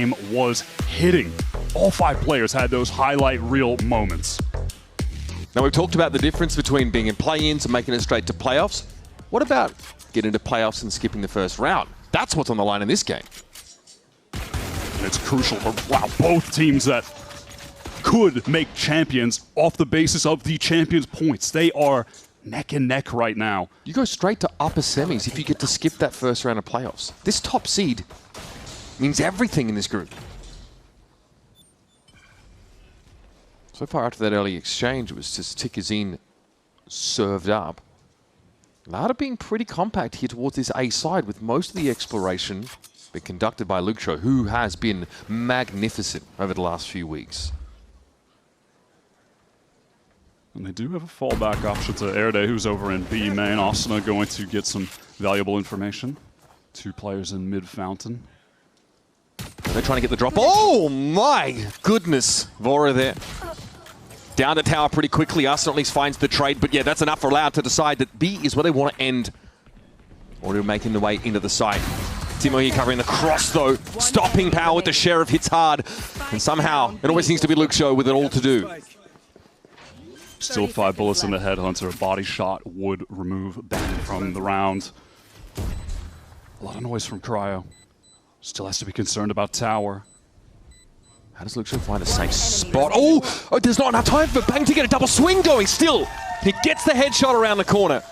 game was hitting. All 5 players had those highlight reel moments. Now, we've talked about the difference between being in play-ins and making it straight to playoffs. What about getting to playoffs and skipping the first round? That's what's on the line in this game. And it's crucial for, wow, both teams that could make champions off the basis of the champions' points. They are neck and neck right now. You go straight to upper semis if you get to skip that first round of playoffs. This top seed means everything in this group. So far after that early exchange, it was just Tikazine served up. Lauda being pretty compact here towards this A side, with most of the exploration being conducted by Luxo, who has been magnificent over the last few weeks. And they do have a fallback option to Erde, who's over in B main. Asuna going to get some valuable information. 2 players in mid fountain. They're trying to get the drop. Oh my goodness. Vora there. Down the tower pretty quickly. Asuna at least finds the trade, but yeah, that's enough for Loud to decide that B is where they want to end. Already making the way into the site. Timo here covering the cross though. Stopping power with the sheriff hits hard. And somehow, it always seems to be Luxo with it all to do. Still 5 bullets in the headhunter. A body shot would remove Bang from the round. A lot of noise from Cryo. Still has to be concerned about tower. How does Luxo find a safe spot? Oh, there's not enough time for Bang to get a double swing going still. He gets the headshot around the corner.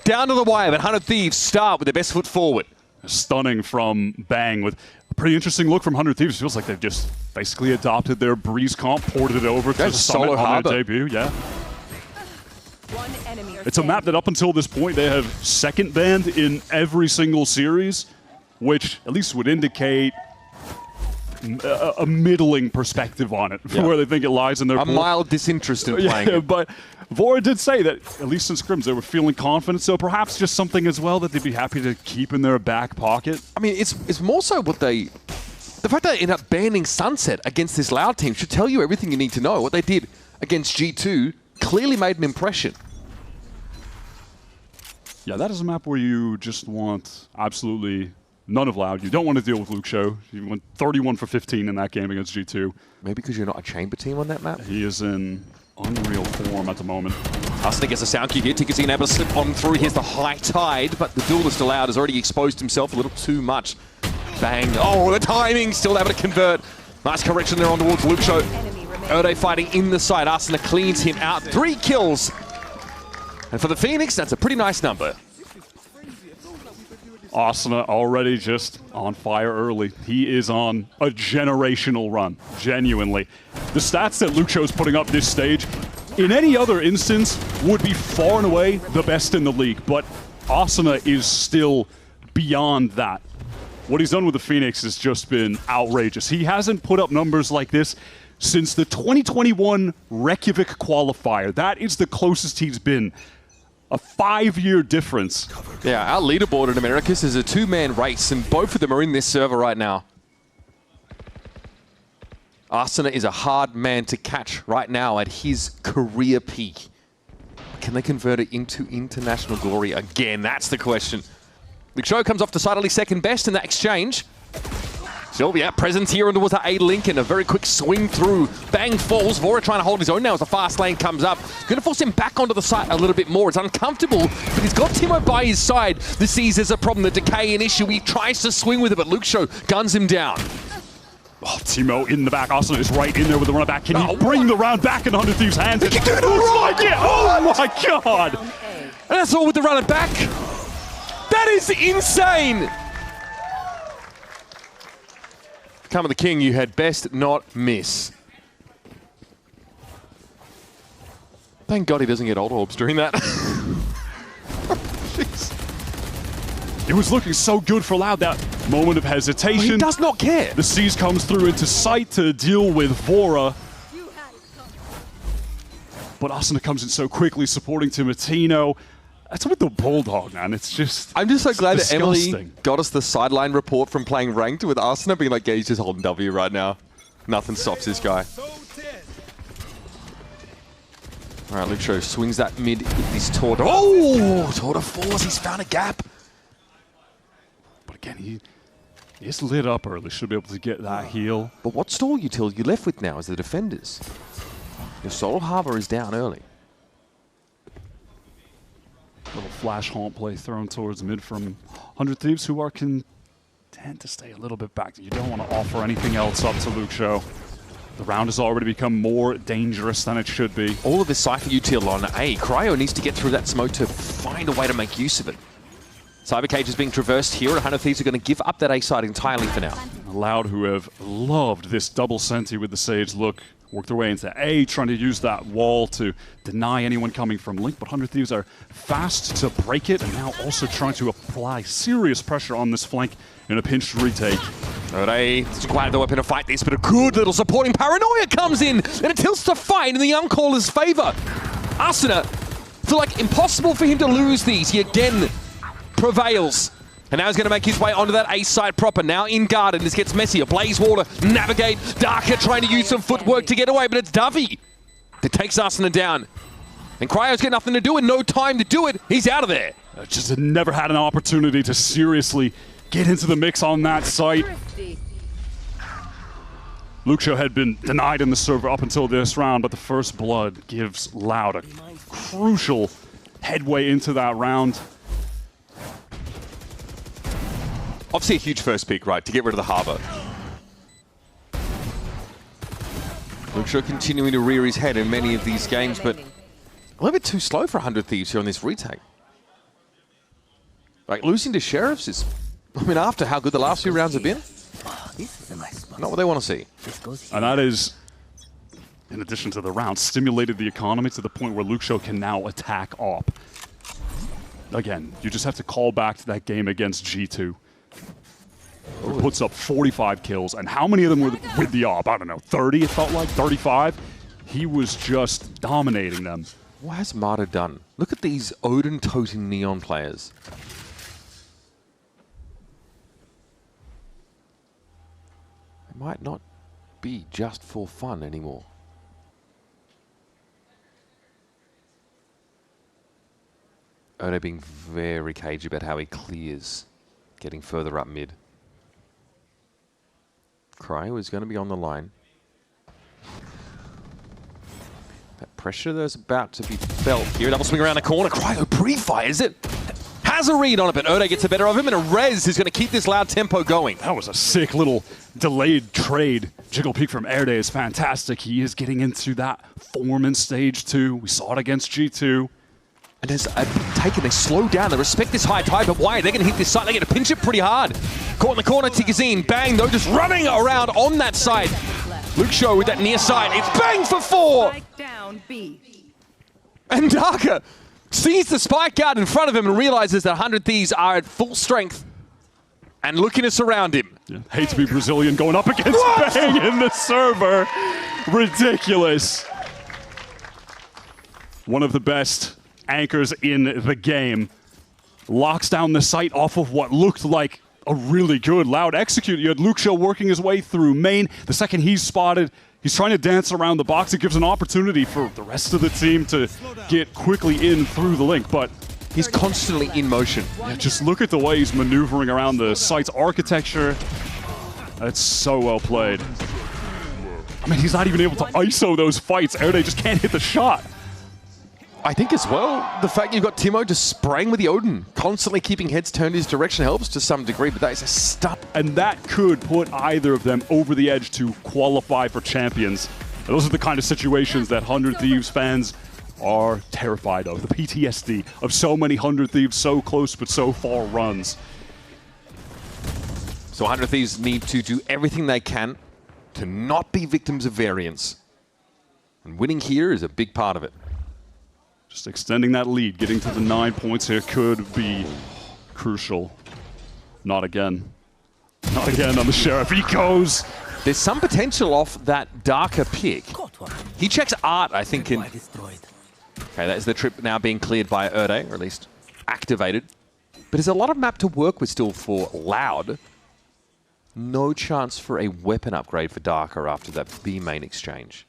Down to the wire, but 100 Thieves start with their best foot forward. Stunning from Bang with a pretty interesting look from 100 Thieves. Feels like they've just basically adopted their Breeze comp, ported it over to Summit on their debut. Yeah. It's a map that up until this point they have second banned in every single series, which at least would indicate a middling perspective on it, for where they think it lies in their pool. Mild disinterest in playing it. But Vora did say that, at least in scrims, they were feeling confident, so perhaps just something as well that they'd be happy to keep in their back pocket. I mean, it's more so what they... The fact that they end up banning Sunset against this Loud team should tell you everything you need to know. What they did against G2 clearly made an impression. Yeah, that is a map where you just want absolutely none of Loud. You don't want to deal with Luxo. You went 31 for 15 in that game against G2. Maybe because you're not a chamber team on that map? He is in unreal form at the moment. Asuna gets a sound cue here. Tikazine able to slip on through. Here's the high tide, but the duelist Loud has already exposed himself a little too much. Bang. Oh, the timing. Still able to convert. Nice correction there on towards Luxo. Erde fighting in the side. Asuna cleans him out. 3 kills. And for the Phoenix, that's a pretty nice number. Asuna already just on fire early. He is on a generational run, genuinely. The stats that Luxo's putting up this stage, in any other instance, would be far and away the best in the league, but Asuna is still beyond that. What he's done with the Phoenix has just been outrageous. He hasn't put up numbers like this since the 2021 Reykjavik qualifier. That is the closest he's been. A 5-year difference. Yeah, our leaderboard in Americas is a 2-man race, and both of them are in this server right now. Asuna is a hard man to catch right now at his career peak. Can they convert it into international glory again? That's the question. Luxo comes off decidedly second best in that exchange. Still, yeah, presence here towards the A link and a very quick swing through. Bang falls. Vora trying to hold his own now as the fast lane comes up. Going to force him back onto the site a little bit more. It's uncomfortable, but he's got Timo by his side. The sees there's a problem. The decay an issue. He tries to swing with it, but Luxo guns him down. Oh, Timo in the back. Asuna is right in there with the run back. Can he bring the round back in 100 Thieves' hands? He can do it all right! Yeah. Oh my god! And that's all with the runner back. That is insane! Come of the king, you had best not miss. Thank God he doesn't get old orbs during that. It was looking so good for Loud, that moment of hesitation. He does not care. The Seas comes through into sight to deal with Vora. But Asuna comes in so quickly, supporting Timatino. That's with the Bulldog, man. It's just I'm just so glad disgusting. that Emily got us the sideline report from playing Ranked with Asuna being like, yeah, he's just holding W right now. Nothing stops this guy. All right, Luxo swings that mid with this Tour de... Oh! Tour de Force, he's found a gap. But again, he It's lit up early. Should be able to get that heal. But what stall utility you're left with now is the defenders. Your Soul Harbor is down early. Little flash haunt play thrown towards mid from 100 Thieves, who are content to stay a little bit back. You don't want to offer anything else up to Luke Show. The round has already become more dangerous than it should be. All of this Cypher util on A. Cryo needs to get through that smoke to find a way to make use of it. Cyber Cage is being traversed here, and 100 Thieves are going to give up that A side entirely for now. Loud, who have loved this double senti with the Sage look, work their way into A, trying to use that wall to deny anyone coming from Link, but 100 Thieves are fast to break it, and now also trying to apply serious pressure on this flank in a pinched retake. It's glad the weapon to fight this, but a good little supporting paranoia comes in, and it tilts the fight in the Uncaller's favor. Asuna, feel like impossible for him to lose these. He again prevails. And now he's going to make his way onto that A side proper. Now in garden, this gets messy. A Blaze Water, navigate. Darker trying to use some footwork to get away, but it's Duffy that takes Asuna down. And Cryo's got nothing to do and no time to do it. He's out of there. Just never had an opportunity to seriously get into the mix on that site. Luxio had been denied in the server up until this round, but the first blood gives Loud a crucial headway into that round. Obviously a huge first pick, right, to get rid of the Harbor. Luxio continuing to rear his head in many of these games, but a little bit too slow for 100 Thieves here on this retake. Like, losing to Sheriffs is, I mean, after how good the last few rounds have been, not what they want to see. And that is, in addition to the round, stimulated the economy to the point where Luxio can now attack AWP. Again, you just have to call back to that game against G2. Who puts up 45 kills, and how many of them were with the AWP? I don't know, 30 it felt like, 35? He was just dominating them. What has Marta done? Look at these Odin-toting Neon players. It might not be just for fun anymore. Odo being very cagey about how he clears, getting further up mid. Cryo is going to be on the line. That pressure that's about to be felt here. Double swing around the corner. Cryo pre-fires it. Has a read on it, but Ode gets the better of him, and a res is going to keep this Loud tempo going. That was a sick little delayed trade. Jiggle peek from Erde is fantastic. He is getting into that form in stage 2. We saw it against G2. And as they slow down, they respect this high tide, but why? They're going to hit this side, they're going to pinch it pretty hard. Caught in the corner, Tigazine, bang, though, just running around on that side. Luxio with that near side, it's bang for 4! And Darker sees the spike guard in front of him and realizes that 100 Thieves are at full strength and looking to surround him. Yeah. Hate to be Brazilian going up against Bang in the server. Ridiculous. One of the best anchors in the game locks down the site off of what looked like a really good Loud execute. You had Luxio working his way through main. The second he's spotted, he's trying to dance around the box. It gives an opportunity for the rest of the team to get quickly in through the link, but he's constantly in motion. Yeah, just look at the way he's maneuvering around the site's architecture. That's so well played. I mean, he's not even able to ISO those fights. Erde just can't hit the shot. I think as well, the fact you've got Timo just spraying with the Odin, constantly keeping heads turned his direction helps to some degree, but that is a stop. And that could put either of them over the edge to qualify for champions. And those are the kind of situations that 100 Thieves fans are terrified of. The PTSD of so many 100 Thieves so close but so far runs. So 100 Thieves need to do everything they can to not be victims of variance. And winning here is a big part of it. Just extending that lead, getting to the 9 points here could be crucial. Not again. Not again on the Sheriff. He goes. There's some potential off that Darker pick. He checks Art, I think, in... Okay, that is the trip now being cleared by Erde, or at least activated. But there's a lot of map to work with still for Loud. No chance for a weapon upgrade for Darker after that B main exchange.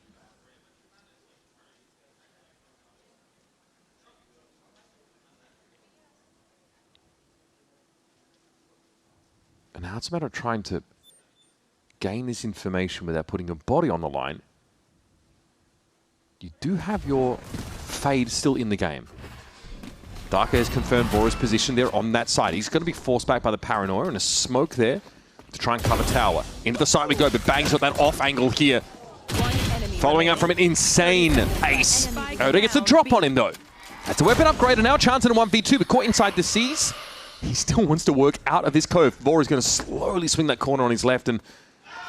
And Now it's a matter of trying to gain this information without putting your body on the line. You do have your fade still in the game. Darker has confirmed Bora's position there on that side. He's going to be forced back by the Paranoia and a smoke there to try and cover tower. Into the side we go, but Bang's got that off angle here. Following up from an insane ace. Oda gets a drop on him though. That's a weapon upgrade and now a chance in a 1v2, but caught inside the Seas. He still wants to work out of this cove. Bora's going to slowly swing that corner on his left and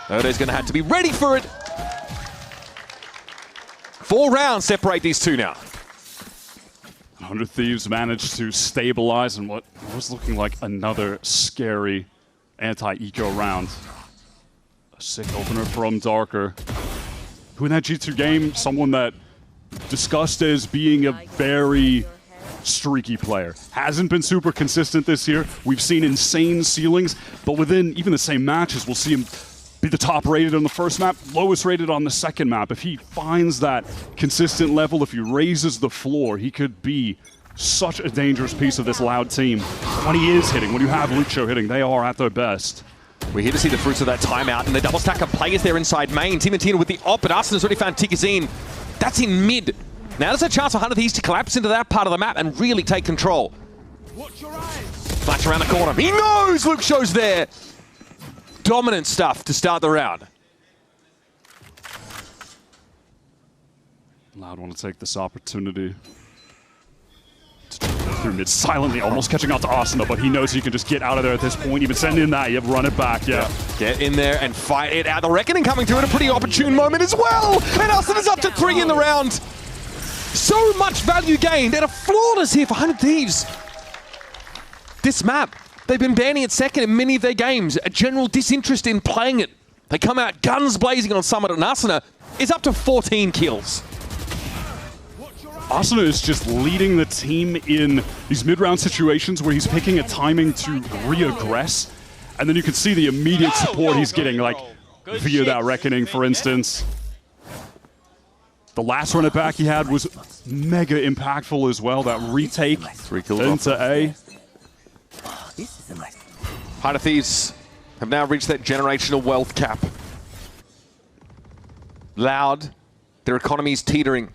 Oda's going to have to be ready for it. 4 rounds separate these two now. 100 Thieves managed to stabilize in what was looking like another scary anti-eco round. A sick opener from Darker, who in that G2 game, someone that discussed as being a very streaky player. Hasn't been super consistent this year. We've seen insane ceilings, but within even the same matches, we'll see him be the top rated on the first map, lowest rated on the second map. If he finds that consistent level, if he raises the floor, he could be such a dangerous piece of this Loud team. When he is hitting, when you have Lucho hitting, they are at their best. We're here to see the fruits of that timeout and the double stack of players there inside main. Timatina with the op, but Arsenal's already found Tikazine. That's in mid. Now there's a chance for 100 Thieves to collapse into that part of the map and really take control. Flash around the corner. He knows Luke Show's there. Dominant stuff to start the round. Loud want to take this opportunity to go through mid silently, almost catching out to Asuna, but he knows he can just get out of there at this point. Even send in that, you have run it back, yeah. Get in there and fight it out. The Reckoning coming through at a pretty opportune moment as well. And Asuna's up to 3 in the round. So much value gained and a flawless here for 100 Thieves. This map, they've been banning it second in many of their games. A general disinterest in playing it. They come out guns blazing on Summit, and Asuna is up to 14 kills. Asuna is just leading the team in these mid-round situations where he's picking a timing to re-aggress. And then you can see the immediate support he's getting, like via that Reckoning, for instance. The last run it back he had was mega impactful as well. That retake into A. 100 Thieves have now reached that generational wealth cap. Loud, their economy's teetering.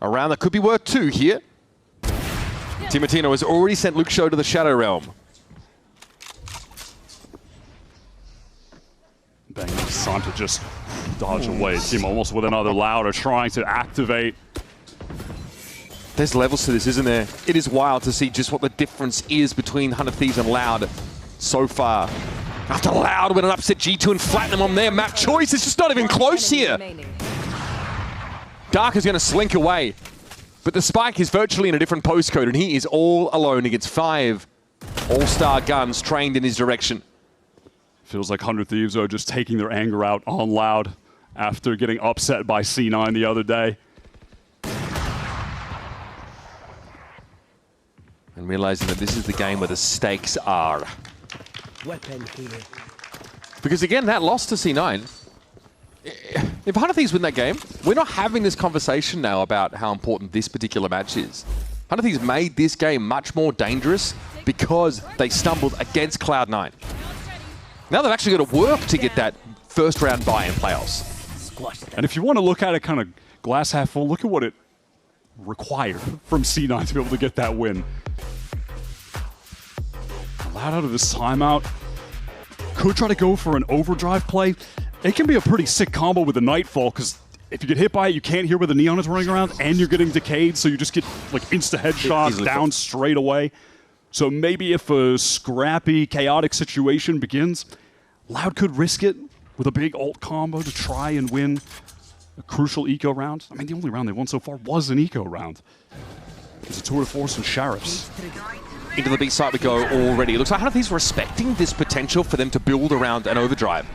A round that could be worth 2 here. Timatino has already sent Luke Show to the Shadow Realm. Bang, it's time to just dodge away. Team almost with another Loud are trying to activate. There's levels to this, isn't there? It is wild to see just what the difference is between 100 Thieves and Loud so far. After Loud went an upset G2 and flatten them on their map choice, it's just not even close here. Dark is going to slink away, but the Spike is virtually in a different postcode, and he is all alone against 5 all-star guns trained in his direction. Feels like 100 Thieves are just taking their anger out on Loud after getting upset by C9 the other day. And realizing that this is the game where the stakes are. Weapon here. Because again, that loss to C9, if 100 Thieves win that game, we're not having this conversation now about how important this particular match is. 100 Thieves made this game much more dangerous because they stumbled against Cloud9. Now they've actually got to work to get that first round bye in playoffs. And if you want to look at it kind of glass half full, look at what it required from C9 to be able to get that win. Loud out of this timeout. Could try to go for an overdrive play. It can be a pretty sick combo with the Nightfall, because if you get hit by it, you can't hear where the Neon is running around, and you're getting decayed, so you just get like insta-headshot down straight away. So maybe if a scrappy, chaotic situation begins, Loud could risk it with a big ult combo to try and win a crucial eco round. I mean, the only round they won so far was an eco round. It's a tour de force and Sheriffs. Into the B side we go already. It looks like 100 Thieves respecting this potential for them to build around an overdrive.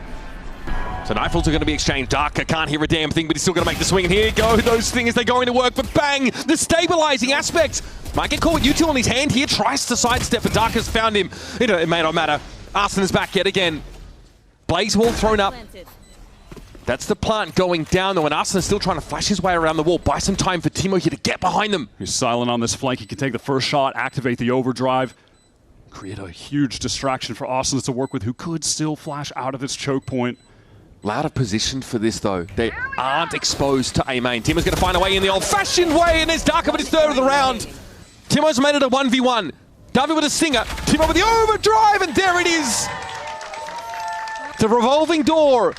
So Nightfalls are going to be exchanged. Darker can't hear a damn thing, but he's still going to make the swing. And here you go. Those things, they're going to work. But bang! The stabilizing aspect. Might get caught with U2 on his hand here. Tries to sidestep, but Darker's found him. It may not matter. Arsena's back yet again. Blaze wall thrown up. That's the plant going down, though, and Arsena's still trying to flash his way around the wall. Buy some time for Timo here to get behind them. He's silent on this flank. He can take the first shot, activate the overdrive. create a huge distraction for Austin to work with, who could still flash out of this choke point. Loud are positioned for this, though. They aren't exposed to A main. Timo's going to find a way in the old-fashioned way, and there's Darker with his third of the round. Timo's made it a 1v1. Davi with a stinger. Timo with the overdrive, and there it is. The revolving door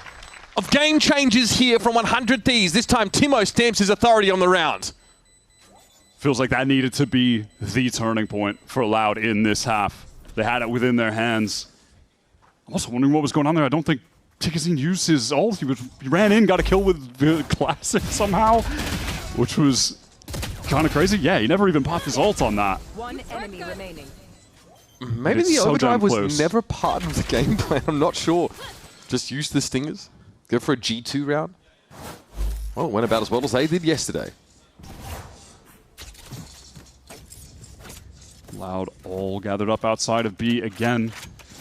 of game changes here from 100 Thieves. This time, Timo stamps his authority on the round. Feels like that needed to be the turning point for Loud in this half. They had it within their hands. I'm also wondering what was going on there. I don't think Tikazine used his ult. He ran in, got a kill with the Classic somehow, which was kind of crazy. Yeah, he never even popped his ult on that. One enemy remaining. Maybe It's the so overdrive damn was close. never part of the game plan. I'm not sure. Just use the stingers. Go for a G2 round. Well, it went about as well as they did yesterday. Loud all gathered up outside of B again.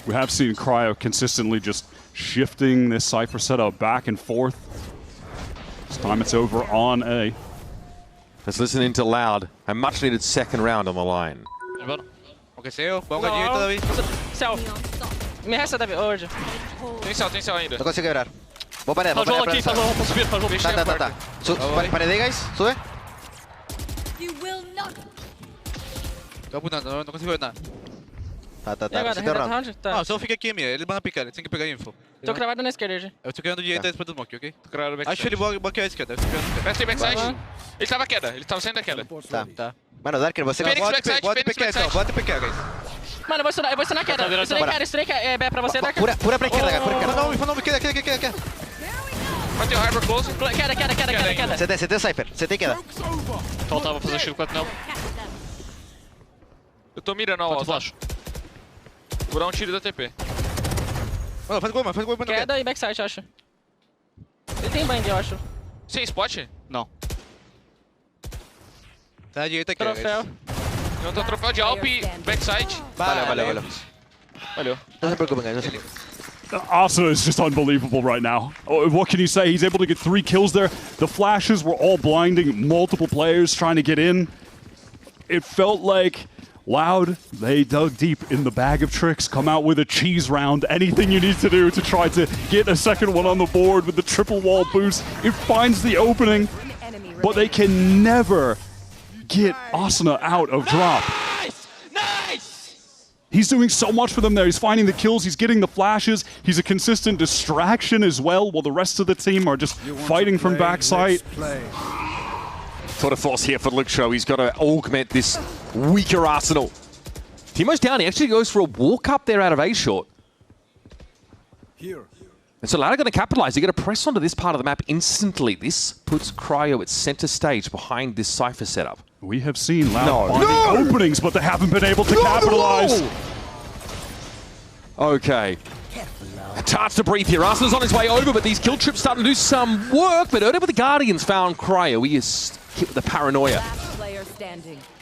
We have seen Cryo consistently just shifting this Cypher setup back and forth. This time it's over on A. Let's listen into Loud. A much needed second round on the line. Aqueceu, bomba direita, Davi. Céu. Me resta, Davi, hoje. Tem céu ainda. Não consigo quebrar. Vou parede, vou Faz rolo parede aqui, pra faz rolo pra subir, faz rolo. Tá. Parede, guys. Sube. You will not. Tô apontando, não consigo ver nada. Tá. E agora, Você reset round. round? Tá. Ah, só fica aqui, Mia. Ele manda picar, ele tem que pegar info. Tô cravado na esquerda, já. Eu tô querendo direita depois do smoke, ok? Tô criando backside. Acho que ele bloqueia a esquerda. Eu tô querendo esquerda. Mestre backside. Aham. Ele tava queda, ele tava saindo da queda. Tá. Mano, Darker, você... Fênix Bota backside, bota Fênix PQ, então. backside. Bota PQ, guys. Mano, eu vou stunar a queda. Estunei queda, é pra você, Dark. Pura pra esquerda, cara. Pura pra esquerda. Fã nome, queda. Vai ter o Harbor close. Queda. CT Cypher. CT queda. Faltava fazer shield 4 não. Eu tô mirando a wall, tá? Vou dar um tiro da TP. Mano, faz gol, mano. Queda e backside, eu acho. Ele tem bang, eu acho. Sem spot? Não. Tá na direita aqui, Troféu. guys. Não tô troféu de Alp e backside. Valeu. Valeu. Não se preocupe, guys. Asuna is just unbelievable right now. What can you say? He's able to get 3 kills there. The flashes were all blinding multiple players trying to get in. It felt like Loud, they dug deep in the bag of tricks, come out with a cheese round, anything you need to do to try to get a second one on the board with the triple wall boost. It finds the opening, but they can never get Asuna out of drop. He's doing so much for them there. He's finding the kills, he's getting the flashes, he's a consistent distraction as well, while the rest of the team are just fighting from backside. Sort of force here for Luxo. He's got to augment this weaker Arsenal. Timo's down. He actually goes for a walk up there out of A short. And so Loud are going to capitalize. They're going to press onto this part of the map instantly. This puts Cryo at center stage behind this Cypher setup. We have seen Loud finding openings, but they haven't been able to capitalize. Okay. A chance to breathe here. Arsenal's on his way over, but these kill trips starting to do some work. But over the Guardians found Cryo. He is hit with the paranoia.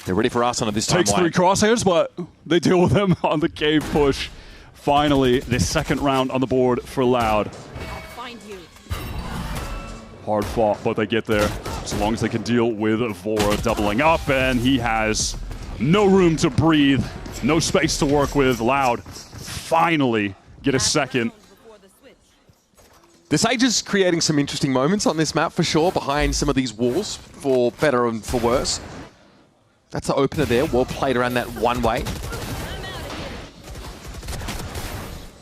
They're ready for Arsenal this time. Takes 3 crosshairs, but they deal with him on the cave push. Finally, the second round on the board for Loud. Hard fought, but they get there. As long as they can deal with Vora doubling up, and he has no room to breathe, no space to work with. Loud finally get a second. The Sage is creating some interesting moments on this map for sure, behind some of these walls, for better and for worse. That's the opener there, well played around that one way.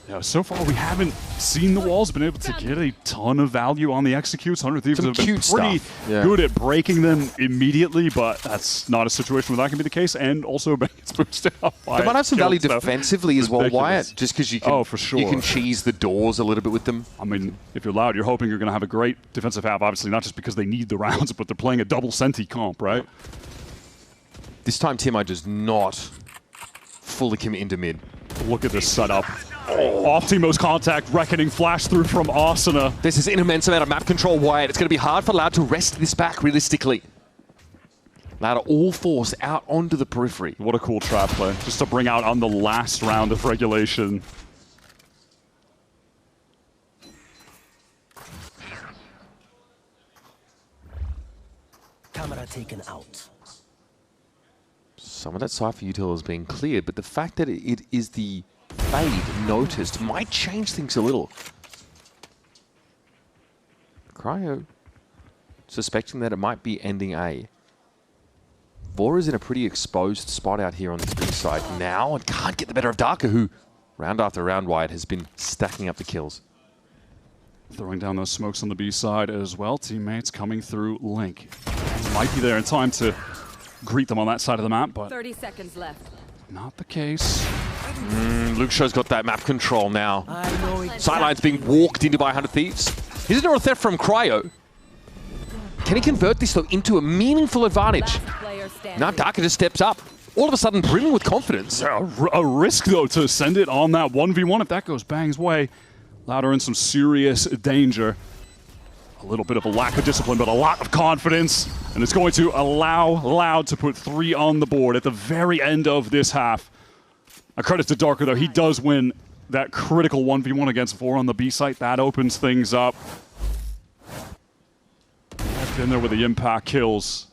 Yeah, so far we haven't seen the walls, been able to get a ton of value on the executes. 100 Thieves have been pretty good at breaking them immediately, but that's not a situation where that can be the case, and also gets boosted up by They might have some value kills, so defensively as well, ridiculous. Wyatt, just because you can, for sure. you can cheese the doors a little bit with them. I mean, if you're Loud, you're hoping you're going to have a great defensive half, obviously, not just because they need the rounds, but they're playing a double Senti comp, right? This time Timo does not fully commit into mid. Look at this setup. Off Timo's contact, Reckoning flash through from Asuna. This is an immense amount of map control, Wyatt. It's going to be hard for Loud to wrest this back realistically. Loud are all forced out onto the periphery. What a cool trap play, just to bring out on the last round of regulation. Camera taken out. Some of that Cypher util is being cleared, but the fact that it is the fade noticed might change things a little. Cryo suspecting that it might be ending A. Vor is in a pretty exposed spot out here on this B side now and can't get the better of Darker, who round after round wide has been stacking up the kills. Throwing down those smokes on the B side as well. Teammates coming through Link. Might be there in time to greet them on that side of the map, but 30 seconds left. not the case. Luke Show's got that map control now. I know exactly. Sideline's being walked into by 100 Thieves. Here's another theft from Cryo. Can he convert this, though, into a meaningful advantage? Last player standing. Now Darker just steps up. All of a sudden, brimming with confidence. A risk, though, to send it on that 1v1. If that goes Bang's way, Louder in some serious danger. A little bit of a lack of discipline, but a lot of confidence. And it's going to allow Loud to put 3 on the board at the very end of this half. A credit to Darker, though. He does win that critical 1v1 against Vor on the B site. That opens things up. I've been there with the impact kills.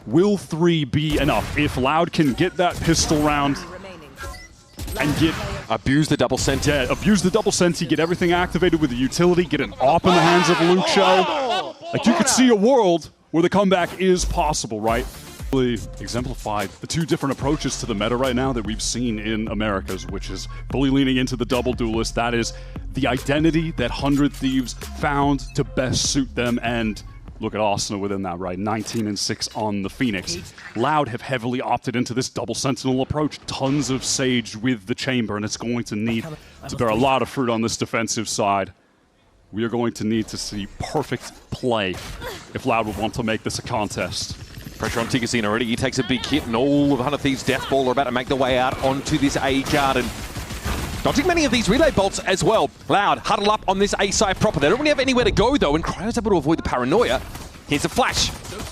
Will 3 be enough? If Loud can get that pistol round Remaining. and get Abuse the double sent. abuse the double senti, get everything activated with the utility, get an op in the hands of Luke Show. Like, you could see a world where the comeback is possible, right? Really exemplified the 2 different approaches to the meta right now that we've seen in Americas, which is fully leaning into the double duelist. That is the identity that 100 Thieves found to best suit them, and look at Arsenal within that, right? 19-6 on the Phoenix. Loud have heavily opted into this double sentinel approach. Tons of Sage with the chamber, and it's going to need to bear a lot of fruit on this defensive side. We are going to need to see perfect play if Loud would want to make this a contest. Pressure on Tigazine already. He takes a big hit, and all of 100 Thieves' Death Ball are about to make their way out onto this A garden. Dodging many of these relay bolts as well. Loud huddle up on this A side proper. They don't really have anywhere to go, though, and Cryo's able to avoid the paranoia. Here's a flash.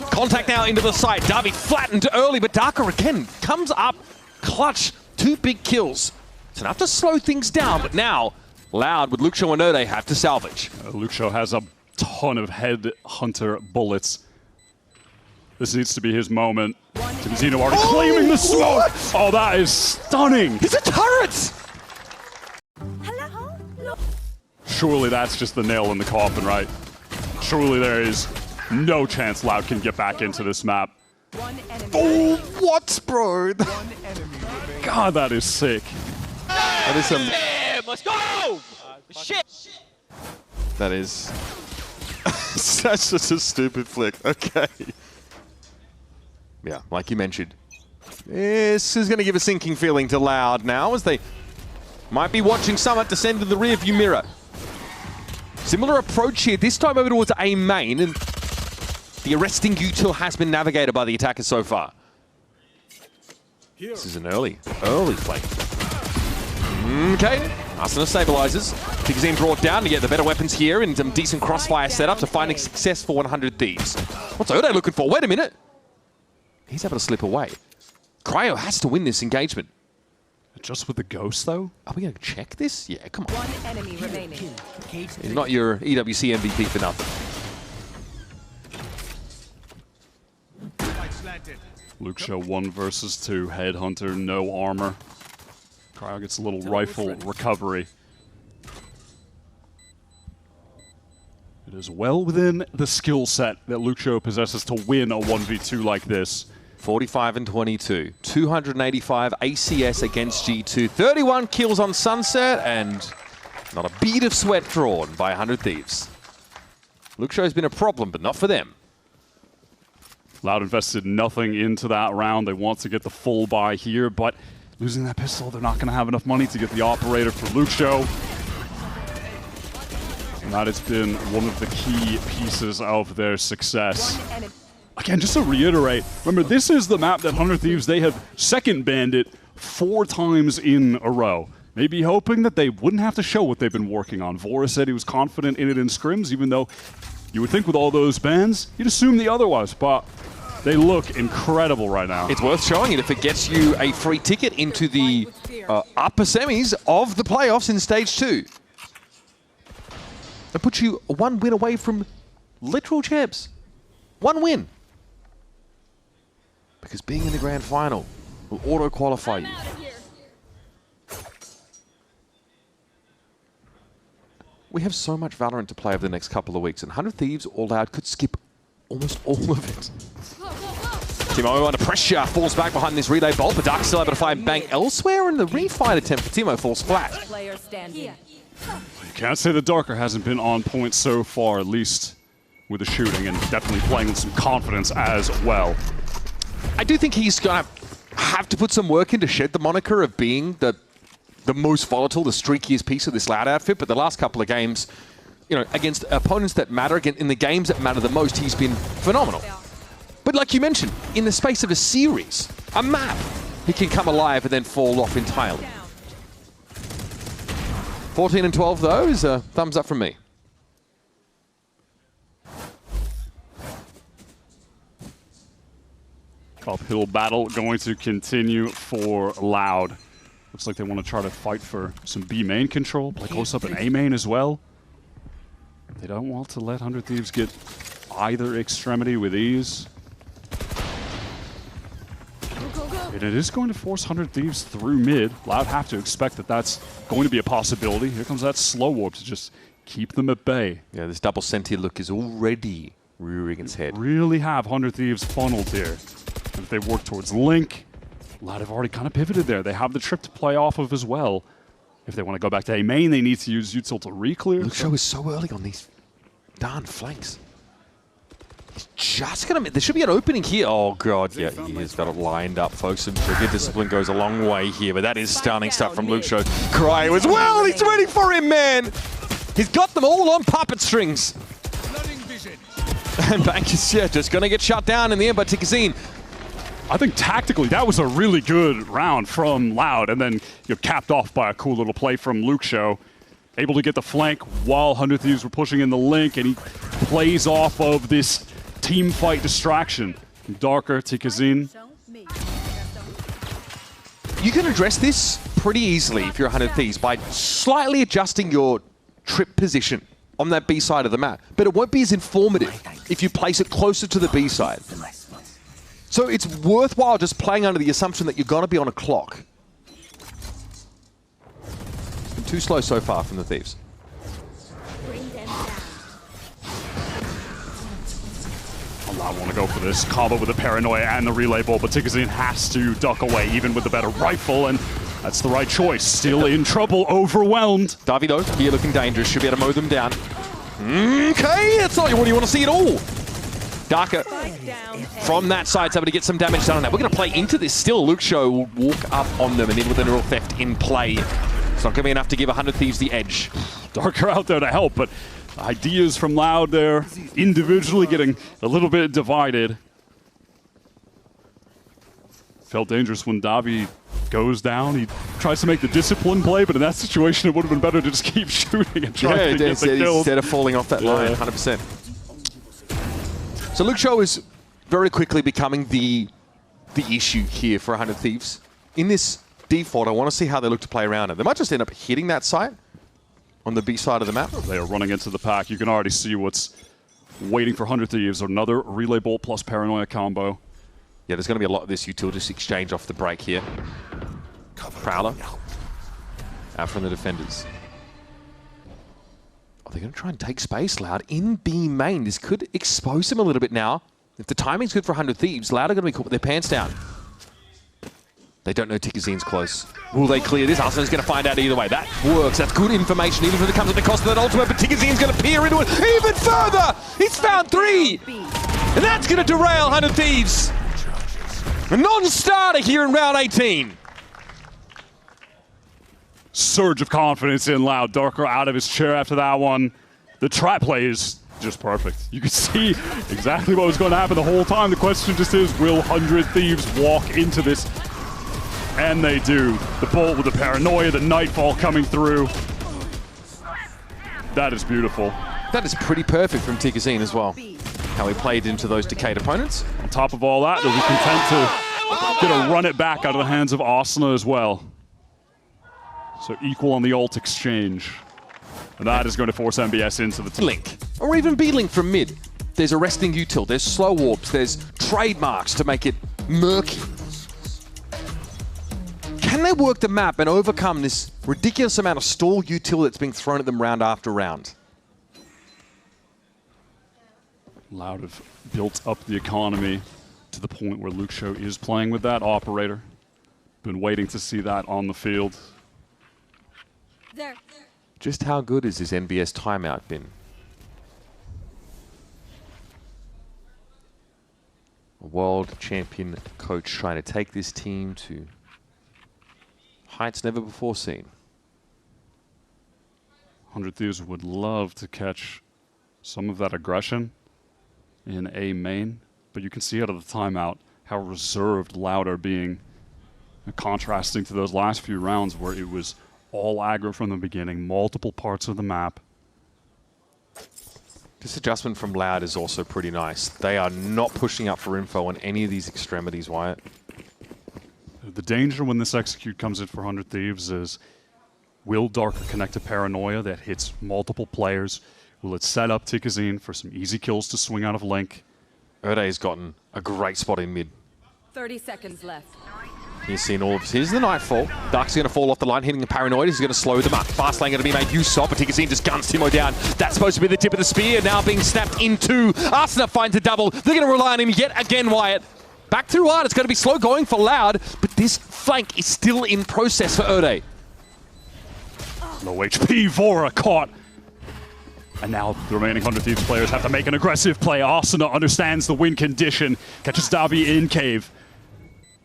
Contact now into the site. Darby flattened early, but Darker again comes up clutch. 2 big kills. It's enough to slow things down, but now Loud with Luke Shaw and Ode have to salvage. Luke Shaw has a ton of headhunter bullets. This needs to be his moment. Zeno already claiming the smoke. Oh, that is stunning. It's a turret! Surely that's just the nail in the coffin, right? Surely there is no chance Loud can get back into this map. One enemy. Oh, what, bro? God, that is sick. That is some... Damn, let's go! Shit! That is... That's just a stupid flick. Okay. Yeah, like you mentioned. This is going to give a sinking feeling to Loud now, as they might be watching Summit descend to the rearview mirror. Similar approach here, this time over towards A main, and the arresting util has been navigated by the attackers so far. This is an early play. Okay, Arsenal stabilizes. Tigazine brought down to get the better weapons here and some decent crossfire setup to finding success for 100 Thieves. What's Ode looking for? Wait a minute. He's able to slip away. Cryo has to win this engagement. Just with the ghost, though? Are we going to check this? Yeah, come on. One enemy remaining. He's not your EWC MVP for nothing. Luke Show 1 versus 2. Headhunter, no armor. Cryo gets a little rifle recovery. It is well within the skill set that Luke Show possesses to win a 1v2 like this. 45 and 22. 285 ACS against G2. 31 kills on Sunset, and not a bead of sweat drawn by 100 Thieves. Luke Show's been a problem, but not for them. Loud invested nothing into that round. They want to get the full buy here, but losing that pistol, they're not going to have enough money to get the operator for Luke Show. And that has been one of the key pieces of their success. Again, just to reiterate, remember, this is the map that 100 Thieves, they have second banned it 4 times in a row. Maybe hoping that they wouldn't have to show what they've been working on. Vora said he was confident in it in scrims, even though you would think with all those bans, you'd assume the otherwise, but they look incredible right now. It's worth showing it if it gets you a free ticket into the upper semis of the playoffs in Stage 2. It puts you 1 win away from literal champs. 1 win. Because being in the grand final will auto-qualify you. We have so much Valorant to play over the next couple of weeks, and 100 Thieves All Out could skip almost all of it. Timo under pressure, falls back behind this relay bolt, but Dark still able to find Bang elsewhere, and the refight attempt for Timo falls flat. Player standing. You can't say the Darker hasn't been on point so far, at least with the shooting, and definitely playing with some confidence as well. I do think he's going to have to put some work in to shed the moniker of being the most volatile, the streakiest piece of this Loud outfit, but the last couple of games, you know, against opponents that matter, in the games that matter the most, he's been phenomenal. But like you mentioned, in the space of a series, a map, he can come alive and then fall off entirely. 14 and 12, though, is a thumbs up from me. Uphill battle going to continue for Loud. Looks like they want to try to fight for some B main control, play close up in A main as well. They don't want to let 100 Thieves get either extremity with ease. And it is going to force 100 Thieves through mid. Loud have to expect that that's going to be a possibility. Here comes that slow warp to just keep them at bay. Yeah, this double sentry look is already rearing its head. Really have 100 Thieves funneled here. And if they work towards Link, Loud have already kind of pivoted there. They have the trip to play off of as well. If they want to go back to A main, they need to use Util to re-clear. Luke Show is so early on these darn flanks. He's just going to... There should be an opening here. Oh, God. Yeah, he has got it lined up, folks. And trigger discipline goes a long way here. But that is stunning stuff from Luke Show. Cryo as well. He's ready for him, man. He's got them all on puppet strings. And Bank is just going to get shut down in the end by Tikazine. I think tactically, that was a really good round from Loud. And then you're capped off by a cool little play from Luke Show. Able to get the flank while 100 Thieves were pushing in the Link. And he plays off of this team fight distraction. Darker to Kazin. You can address this pretty easily if you're 100 Thieves by slightly adjusting your trip position on that B side of the map. But it won't be as informative if you place it closer to the B side. So it's worthwhile just playing under the assumption that you're going to be on a clock. It's been too slow so far from the Thieves. I want to go for this combo with the Paranoia and the Relay Ball, but Tikazine has to duck away, even with the better rifle, and that's the right choice. Still in trouble, overwhelmed. Davi, though, here looking dangerous. Should be able to mow them down. Okay, that's not what you want to see at all. Darker from that side's able to get some damage done on that. We're going to play into this still. Luke Show will walk up on them and then with a neural theft in play. It's not going to be enough to give 100 Thieves the edge. Darker out there to help, but ideas from Loud there, individually getting a little bit divided. Felt dangerous when Davi goes down. He tries to make the discipline play, but in that situation, it would have been better to just keep shooting and trying to get the kills. Instead of falling off that line, 100%. So Luke Show is very quickly becoming the issue here for 100 Thieves. In this default, I want to see how they look to play around it. They might just end up hitting that site on the B side of the map. They are running into the pack. You can already see what's waiting for 100 Thieves. Another Relay Bolt plus Paranoia combo. Yeah, there's going to be a lot of this utility exchange off the break here. Prowler out from the defenders. Oh, they're going to try and take space, Loud, in B main. This could expose them a little bit now. If the timing's good for 100 Thieves, Loud are going to be caught with their pants down. They don't know Tikazine's close. Will they clear this? Arsenal's going to find out either way. That works. That's good information, even if it comes at the cost of that ultimate. But Tikazine's going to peer into it even further. He's found 3. And that's going to derail 100 Thieves. A non-starter here in round 18. Surge of confidence in Loud. Darker out of his chair after that one. The trap play is just perfect. You could see exactly what was going to happen the whole time. The question just is, will 100 Thieves walk into this? And they do. The bolt with the Paranoia, the Nightfall coming through. That is beautiful. That is pretty perfect from Tikazine as well. How he played into those decayed opponents. On top of all that, they'll be content to get a run it back out of the hands of Asuna as well. So equal on the ult exchange. And that is going to force MBS into the team. Link, or even B-Link from mid. There's arresting util, there's slow warps, there's trademarks to make it murky. Can they work the map and overcome this ridiculous amount of stall util that's being thrown at them round after round? Loud have built up the economy to the point where Luxo is playing with that operator. Been waiting to see that on the field. There. Just how good has this NBS timeout been? A world champion coach trying to take this team to heights never before seen. 100 Thieves would love to catch some of that aggression in A main, but you can see out of the timeout how reserved Loud are being, contrasting to those last few rounds where it was all aggro from the beginning, multiple parts of the map. This adjustment from Loud is also pretty nice. They are not pushing up for info on any of these extremities, Wyatt. The danger when this execute comes in for 100 Thieves is, will Darker connect to Paranoia that hits multiple players? Will it set up Tikazine for some easy kills to swing out of Link? Erde gotten a great spot in mid. 30 seconds left. He's seen all of this. Here's the Nightfall. Dark's going to fall off the line, hitting the Paranoid. He's going to slow them up. Fast lane going to be made use of, but Tikazine just guns Timo down. That's supposed to be the tip of the spear, now being snapped into. Arsena finds a double. They're going to rely on him yet again, Wyatt. Back through hard. It's going to be slow going for Loud, but this flank is still in process for Erde. Low HP, Vora caught. And now the remaining 100 Thieves players have to make an aggressive play. Arsena understands the win condition. Catches Davi in cave.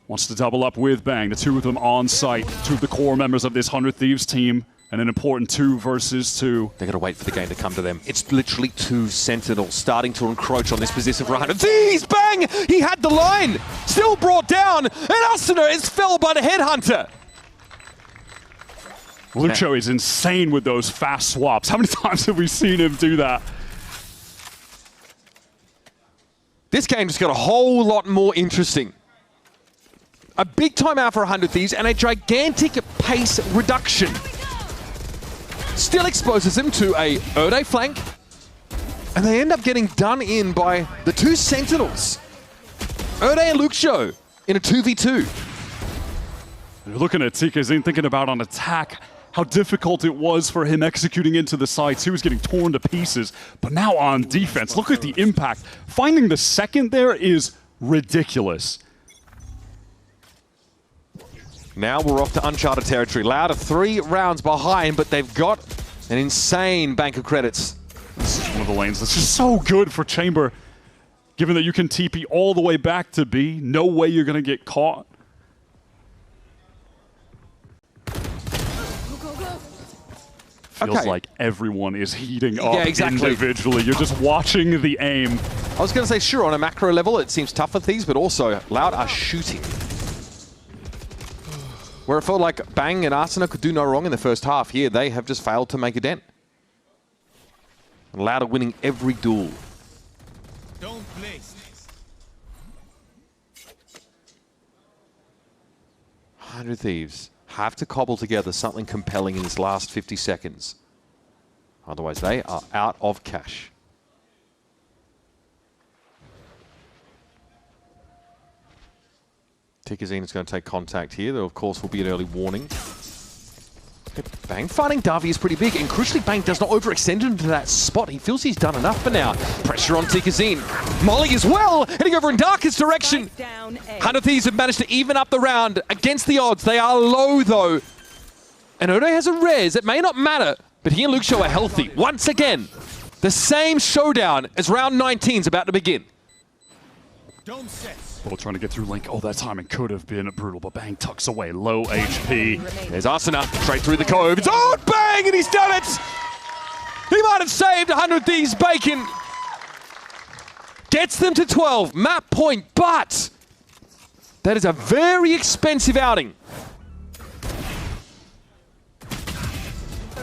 Wants to double up with Bang. The two of them on site. Two of the core members of this 100 Thieves team. And an important 2 versus 2. They're going to wait for the game to come to them. It's literally 2 Sentinels starting to encroach on this position for 100 Thieves. Bang! He had the line. Still brought down. And Arsena is fell by the Headhunter. Luxo is insane with those fast swaps. How many times have we seen him do that? This game just got a whole lot more interesting. A big timeout for 100 Thieves and a gigantic pace reduction. Still exposes them to a Erde flank. And they end up getting done in by the 2 Sentinels. Erde and Luxo in a 2v2. You're looking at Tikazine thinking about on attack, how difficult it was for him executing into the sites. He was getting torn to pieces. But now on defense, look at the impact. Finding the second there is ridiculous. Now we're off to uncharted territory. Loud are 3 rounds behind, but they've got an insane bank of credits. This is one of the lanes that's just so good for Chamber. Given that you can TP all the way back to B, no way you're going to get caught. Feels like everyone is heating up individually. You're just watching the aim. I was going to say, sure, on a macro level, it seems tough for Thieves, but also Loud are shooting. Where it felt like Bang and Arsena could do no wrong in the first half, here they have just failed to make a dent. And Loud are winning every duel. Don't place. 100 Thieves have to cobble together something compelling in this last 50 seconds. Otherwise, they are out of cash. Tikazine is going to take contact here. There, of course, will be an early warning. Bang finding Davi is pretty big, and crucially, Bang does not overextend into that spot. He feels he's done enough for now. Pressure on Tikazine. Molly as well, heading over in Darker's direction. 100 Thieves have managed to even up the round against the odds. They are low, though. And Erde has a res. It may not matter, but he and Luxo are healthy. Once again, the same showdown as round 19 is about to begin. Don't set. Both trying to get through Link. Oh, that timing could have been brutal, but Bang tucks away. Low HP. There's Arsena straight through the cove. It's on Bang, and he's done it! He might have saved 100 Thieves Bacon. Gets them to 12, map point, but that is a very expensive outing.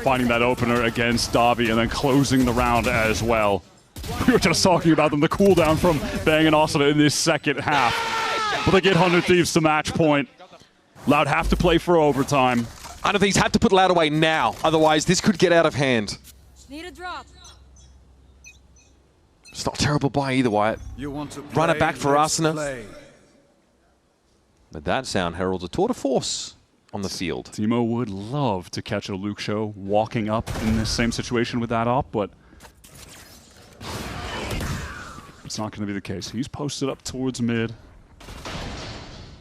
Finding that opener against Davi and then closing the round as well. We were just talking about them, the cooldown from Bang and Arsena in this second half. But they get 100 Thieves to match point. Loud have to play for overtime. 100 Thieves have to put Loud away now, otherwise this could get out of hand. Need a drop. It's not a terrible buy either, Wyatt. You want to play, Run it back for let's Arsena. play. But that sound heralds a tour de force on the field. Timo would love to catch a Luke Show walking up in this same situation with that op, but it's not going to be the case. He's posted up towards mid.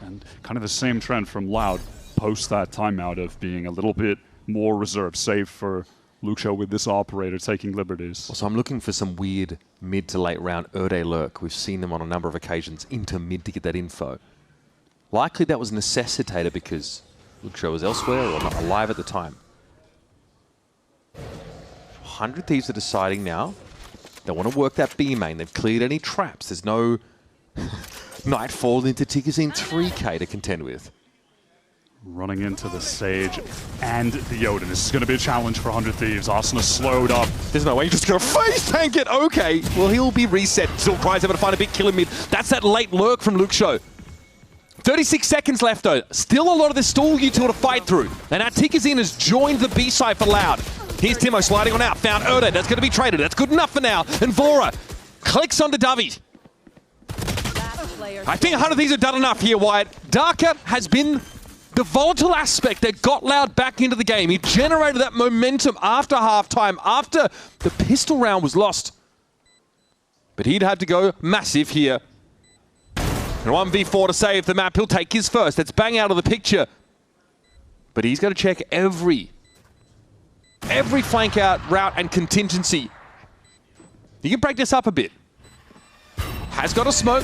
And kind of the same trend from Loud post that timeout of being a little bit more reserved, save for Luke Show with this operator taking liberties. Also, I'm looking for some weird mid to late round Erde lurk. We've seen them on a number of occasions into mid to get that info. Likely that was necessitated because Luke Show was elsewhere or not alive at the time. 100 Thieves are deciding now. They want to work that B main. They've cleared any traps. There's no Nightfall into Tigazine 3K to contend with. Running into the Sage and the Odin. This is going to be a challenge for 100 Thieves. Asuna slowed up. There's no way you're just going to face tank it. Okay, well, he'll be reset. Still Cry's able to find a big kill in mid. That's that late lurk from Luke Show. 36 seconds left, though. Still a lot of this stall util to fight through. And now Tigazine has joined the B side for Loud. Here's Timo sliding on out. Found Erde. That's going to be traded. That's good enough for now. And Vora clicks onto Dovey. I think 100 Thieves have done enough here, Wyatt. Darker has been the volatile aspect that got Loud back into the game. He generated that momentum after halftime, after the pistol round was lost. But he'd had to go massive here. And 1v4 to save the map. He'll take his first. That's bang out of the picture. But he's got to check every flank out route and contingency. He can break this up a bit. Has got a smoke,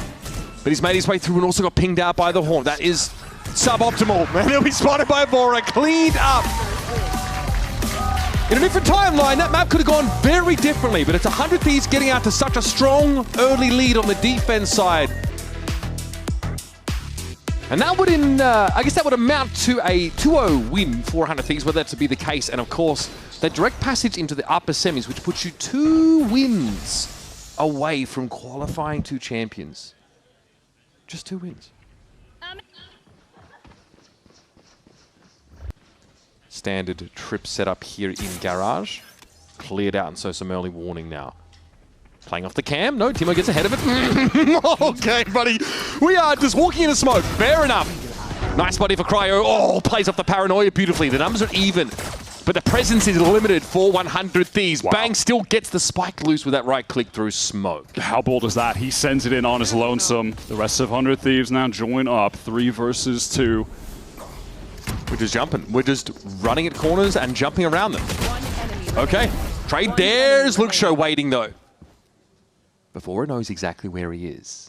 but he's made his way through and also got pinged out by the Horn. That is suboptimal. And he'll be spotted by Vora, cleaned up. In a different timeline, that map could have gone very differently, but it's 100 Thieves getting out to such a strong early lead on the defense side. And that would, I guess that would amount to a 2-0 win for 100 Thieves, whether that to be the case. And of course, that direct passage into the upper semis, which puts you 2 wins away from qualifying 2 champions. Just 2 wins. Standard trip setup here in Garage. Cleared out, and so some early warning now. Playing off the cam. No, Timo gets ahead of it. Okay, buddy. We are just walking in the smoke. Fair enough. Nice body for Cryo. Oh, plays off the paranoia beautifully. The numbers are even, but the presence is limited for 100 Thieves. Wow. Bang still gets the spike loose with that right click through smoke. How bold is that? He sends it in on his lonesome. The rest of 100 Thieves now join up. 3 versus 2. We're just jumping. We're just running at corners and jumping around them. Okay. Trade there's Luke Show waiting, though. Before he knows exactly where he is.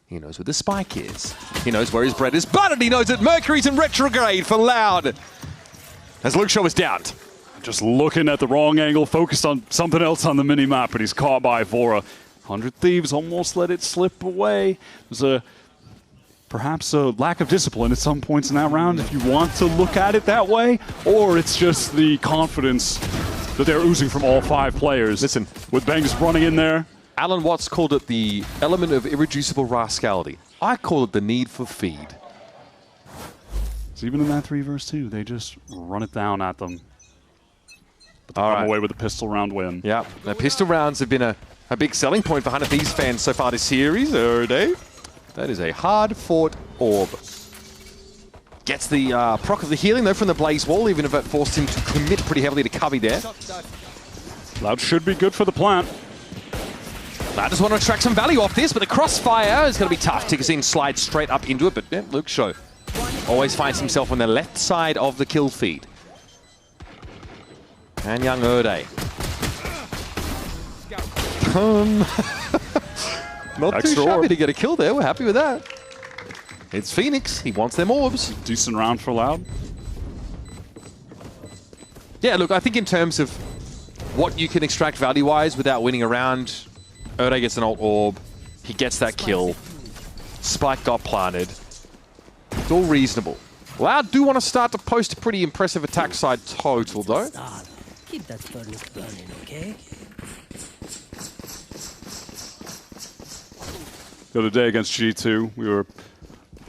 He knows where the spike is. He knows where his bread is buttered. He knows that Mercury's in retrograde for Loud. As Luke Show is downed. Just looking at the wrong angle, focused on something else on the mini-map, but he's caught by Vora. 100 Thieves almost let it slip away. There's perhaps a lack of discipline at some points in that round, if you want to look at it that way, or it's just the confidence that they're oozing from all 5 players. Listen, with Bangs running in there. Alan Watts called it the element of irreducible rascality. I call it the need for feed. So even in that 3 versus 2, they just run it down at them. But they come away with a pistol round win. Yeah, the pistol rounds have been a big selling point for 100 Thieves fans so far this series. That is a hard-fought orb. Gets the proc of the healing, though, from the Blaze Wall, even if it forced him to commit pretty heavily to Cubby there. Loud should be good for the plant. I just want to extract some value off this, but the crossfire is going to be tough. Tigazine slides straight up into it, but yeah, Luke Show always finds himself on the left side of the kill feed. And young Erde. Not too shabby to get a kill there. We're happy with that. It's Phoenix. He wants them orbs. Decent round for Loud. Yeah, look, I think in terms of what you can extract value-wise without winning a round, Erde gets an ult orb. He gets that kill. Spike got planted. It's all reasonable. Loud do want to start to post a pretty impressive attack side total, though. Keep that furnace burning, okay? The other day against G2, we were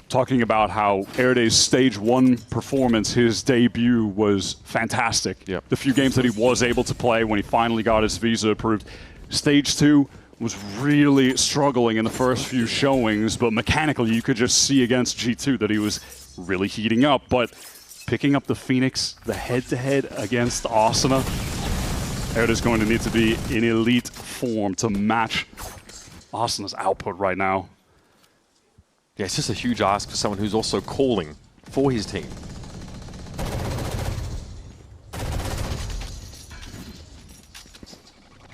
talking about how Erde's Stage 1 performance, his debut, was fantastic. Yep. The few games that he was able to play when he finally got his visa approved. Stage 2 was really struggling in the first few showings, but mechanically you could just see against G2 that he was really heating up. But picking up the Phoenix, the head-to-head against Asuna, Erda's going to need to be in elite form to match Asuna's output right now. Yeah, it's just a huge ask for someone who's also calling for his team.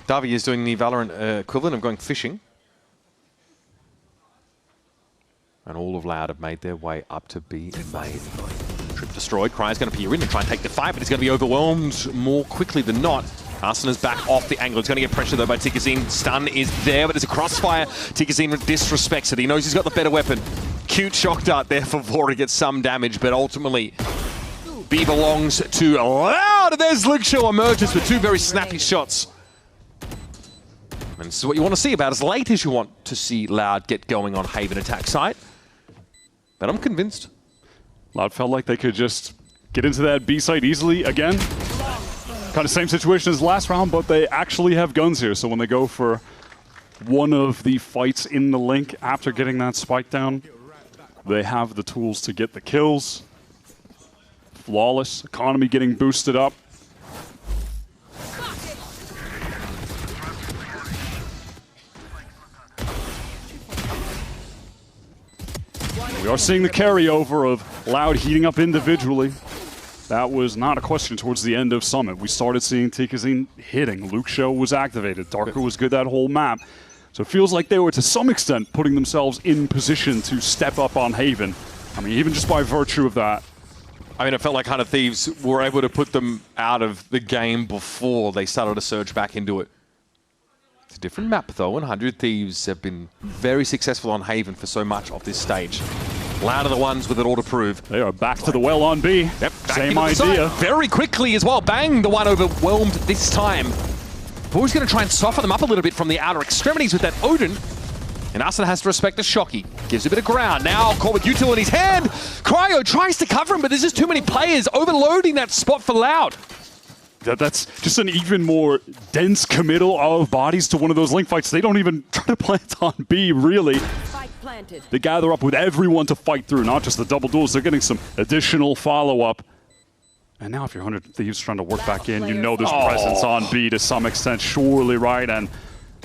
Davi is doing the Valorant equivalent of going fishing. And all of Loud have made their way up to B main. Trip destroyed. Cry's going to peer in and try and take the fight, but he's going to be overwhelmed more quickly than not. Asuna's back off the angle. He's going to get pressure though by Tikazine. Stun is there, but it's a crossfire. Tikazine disrespects it. He knows he's got the better weapon. Cute shock dart there for Vora, gets some damage, but ultimately B belongs to Loud. And there's Luxo emerges with two very snappy shots. And this is what you want to see about as late as you want to see Loud get going on Haven attack site. But I'm convinced. Loud felt like they could just get into that B site easily again. Kind of same situation as last round, but they actually have guns here. So when they go for one of the fights in the link after getting that spike down, they have the tools to get the kills. Flawless. Economy getting boosted up. We are seeing the carryover of Loud heating up individually. That was not a question towards the end of Summit. We started seeing Tikazine hitting. Luxo was activated. Darker was good that whole map. So it feels like they were, to some extent, putting themselves in position to step up on Haven. I mean, even just by virtue of that. I mean, it felt like 100 Thieves were able to put them out of the game before they started to surge back into it. It's a different map, though, and 100 Thieves have been very successful on Haven for so much of this stage. Loud are the ones with it all to prove. They are back to the well on B. Yep, same idea. Very quickly as well. Bang, the one overwhelmed this time. Boy's going to try and soften them up a little bit from the outer extremities with that Odin. And Asuna has to respect the Shocky. Gives a bit of ground. Now, caught with Util in his hand. Cryo tries to cover him, but there's just too many players overloading that spot for Loud. That's just an even more dense committal of bodies to one of those link fights. They don't even try to plant on B, really. They gather up with everyone to fight through, not just the double duels. They're getting some additional follow-up. And now if you're 100 Thieves trying to work back in, you know there's presence on B to some extent, surely, right? And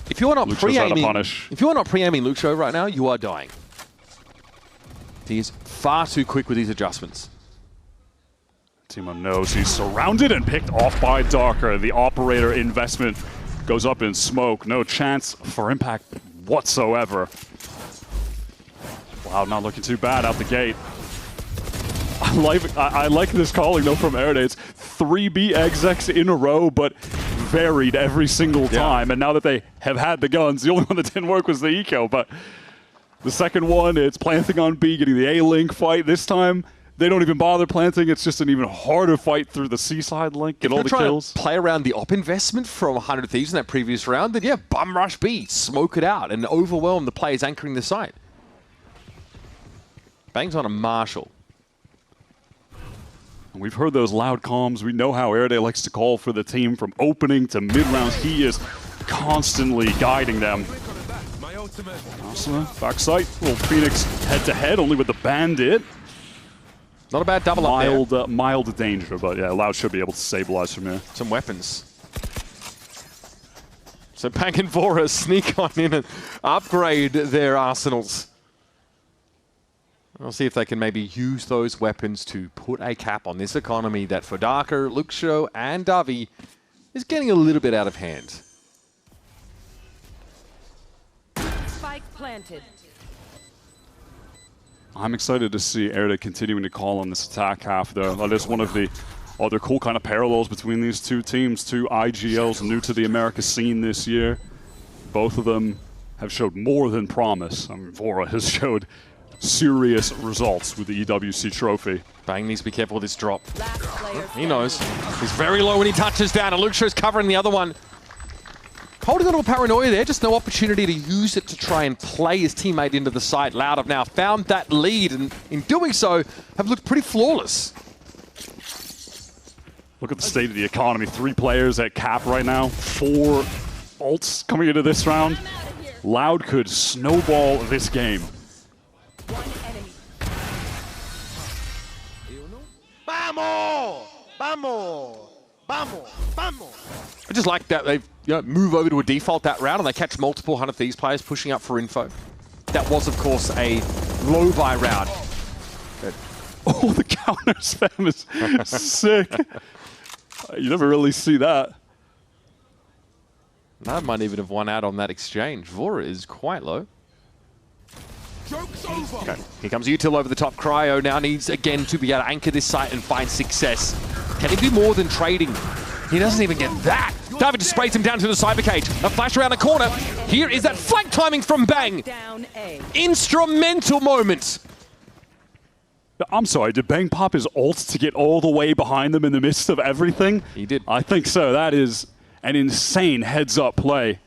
if you're not pre-aiming, pre-aiming Luxo right now, you are dying. He is far too quick with these adjustments. Timo knows he's surrounded and picked off by Darker. The operator investment goes up in smoke. No chance for impact whatsoever. Wow, not looking too bad out the gate. I like this calling, though, from Erda. It's 3B execs in a row, but varied every single time. And now that they have had the guns, the only one that didn't work was the eco. But the second one, it's planting on B, getting the A-Link fight. This time, they don't even bother planting. It's just an even harder fight through the C-side link, get all the kills. To play around the op investment from 100 Thieves in that previous round, then yeah, bum rush B, smoke it out, and overwhelm the players anchoring the site. Bangs on a Marshall. And we've heard those loud comms. We know how Erda likes to call for the team from opening to mid-rounds. He is constantly guiding them. Asuna, backside. Little Phoenix head-to-head, only with the Bandit. Not a bad double up there. Mild danger, but yeah, Loud should be able to stabilize from here. Some weapons. So Bang and Vora sneak on in and upgrade their arsenals. We'll see if they can maybe use those weapons to put a cap on this economy that for Darker, Luxo, and Davi is getting a little bit out of hand. Spike planted. I'm excited to see Erda continuing to call on this attack half, though. That is one of the other cool kind of parallels between these two teams. Two IGLs new to the America scene this year. Both of them have showed more than promise. I mean, Vora has showed serious results with the EWC trophy. Bang needs to be careful with this drop. He knows. He's very low when he touches down, and Luxo's covering the other one. Holding a little paranoia there, just no opportunity to use it to try and play his teammate into the site. Loud have now found that lead, and in doing so, have looked pretty flawless. Look at the state of the economy. 3 players at cap right now. 4 ults coming into this round. Loud could snowball this game. One enemy. Vamos! Vamos! Vamos! Vamos! I just like that they move over to a default that round and they catch multiple 100 Thieves players pushing up for info. That was, of course, a low buy round. Oh, the counter spam is sick. You never really see that. That might even have won out on that exchange. Vora is quite low. Joke's over. Okay, here comes Util over the top. Cryo now needs, again, to be able to anchor this site and find success. Can he do more than trading? He doesn't even get that. David just sprays him down to the cyber cage. A flash around the corner. Here is that flank timing from Bang. Down A. Instrumental moment. I'm sorry, did Bang pop his ult to get all the way behind them in the midst of everything? He did. I think so. That is an insane heads-up play.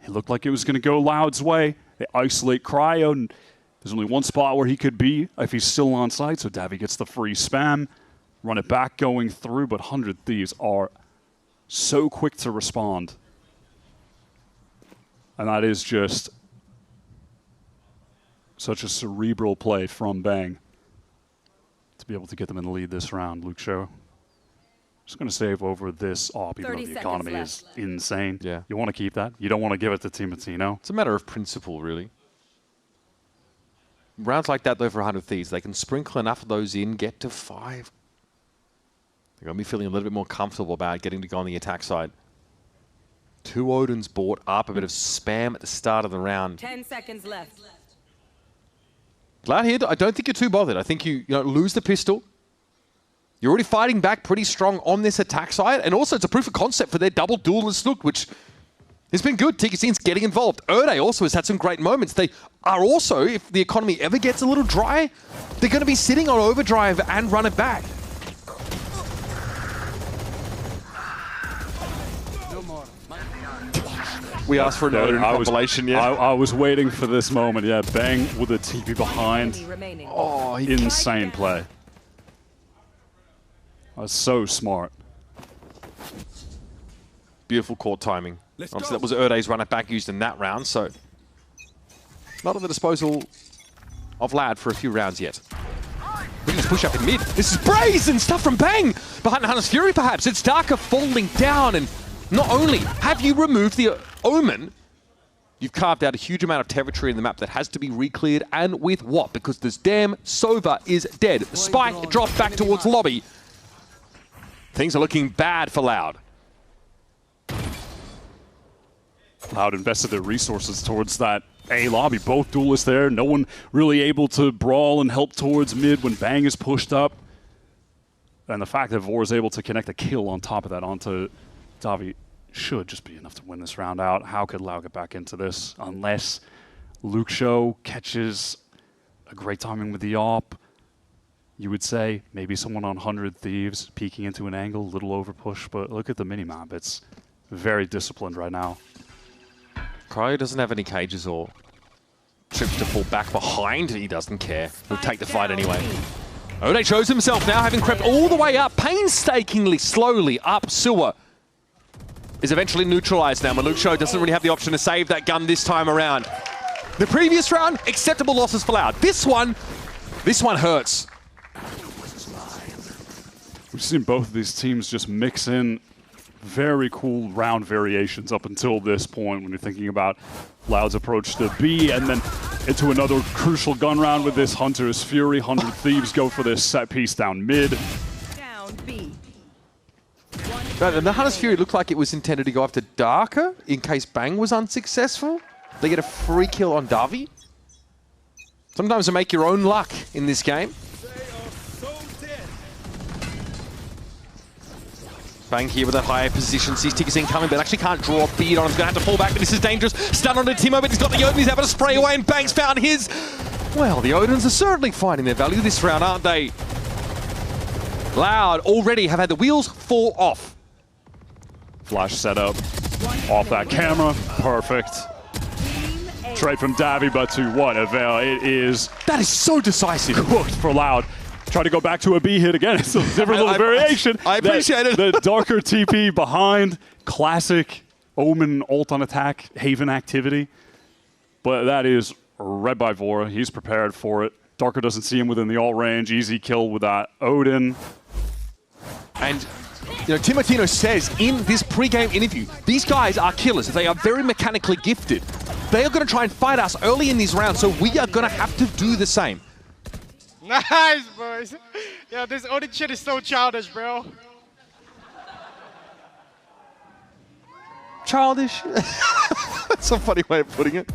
It looked like it was going to go Loud's way. They isolate Cryo, and there's only one spot where he could be if he's still on site, so Davy gets the free spam. Run it back going through, but 100 Thieves are so quick to respond. And that is just such a cerebral play from Bang to be able to get them in the lead this round. Luke Show. Just going to save over this AWP, even though 30 the economy seconds is insane. Yeah. You want to keep that. You don't want to give it to Timatino. It's a matter of principle, really. Rounds like that, though, for 100 Thieves, they can sprinkle enough of those in, get to 5. They're going to be feeling a little bit more comfortable about getting to go on the attack side. 2 Odins bought up, a bit of spam at the start of the round. 10 seconds left. Glad here, I don't think you're too bothered. I think you lose the pistol. You're already fighting back pretty strong on this attack side, and also it's a proof of concept for their double duelist look, which has been good. TKC's getting involved. Erde also has had some great moments. They are also, if the economy ever gets a little dry, they're going to be sitting on overdrive and run it back. We asked for an Odin compilation, yeah. I was waiting for this moment. Yeah, Bang with a TP behind. Enemy remaining. Oh, Insane play. That was so smart. beautiful court timing. Let's Obviously, go. that was Erde's run it back used in that round, so not at the disposal of Lad for a few rounds yet. Look at this push up in mid. This is brazen stuff from Bang! Behind Hunter's Fury, perhaps. It's Darker falling down, and not only have you removed the Omen, you've carved out a huge amount of territory in the map that has to be re-cleared, and with what? Because this damn Sova is dead. Spike dropped back towards lobby. Things are looking bad for Loud. Loud invested their resources towards that A lobby. Both duelists there. No one really able to brawl and help towards mid when Bang is pushed up. And the fact that Vor is able to connect a kill on top of that onto Davi should just be enough to win this round out. How could Loud get back into this unless Luke Show catches a great timing with the AWP? You would say maybe someone on 100 Thieves peeking into an angle, a little over push, but look at the minimap. It's very disciplined right now. Cryo doesn't have any cages or trips to fall back behind. He doesn't care. He'll take the fight anyway. Ode shows himself now, having crept all the way up, painstakingly, slowly up sewer. Is eventually neutralized now, but Luke Show doesn't really have the option to save that gun this time around. The previous round, acceptable losses for Loud. This one hurts. We've seen both of these teams just mix in very cool round variations up until this point when you're thinking about Loud's approach to B and then into another crucial gun round with this Hunter's Fury. 100 Thieves go for this set piece down mid. Down B. And the Hunter's Fury looked like it was intended to go after Darker in case Bang was unsuccessful. They get a free kill on Davi. Sometimes you make your own luck in this game. Bang here with that higher position, sees Tickers incoming, but actually can't draw a bead on him. He's going to have to fall back, but this is dangerous. Stun onto Timo, but he's got the Odin, he's able to spray away, and Bang's found his. Well, the Odins are certainly finding their value this round, aren't they? Loud already have had the wheels fall off. Flash setup off that camera. Perfect. Trade from Davi, but to what avail? It is. That is so decisive. Cooked for Loud. Try to go back to a B hit again. It's a different little variation. I appreciate it. The darker TP behind. Classic Omen ult on attack. Haven activity. but that is read by Vora. He's prepared for it. Darker doesn't see him within the alt range. Easy kill with that Odin. And Timotino says in this pre-game interview, these guys are killers. They are very mechanically gifted. They are going to try and fight us early in these rounds, so we are going to have to do the same. Nice, boys. Yo, this Odin shit is so childish, bro. Childish. That's a funny way of putting it.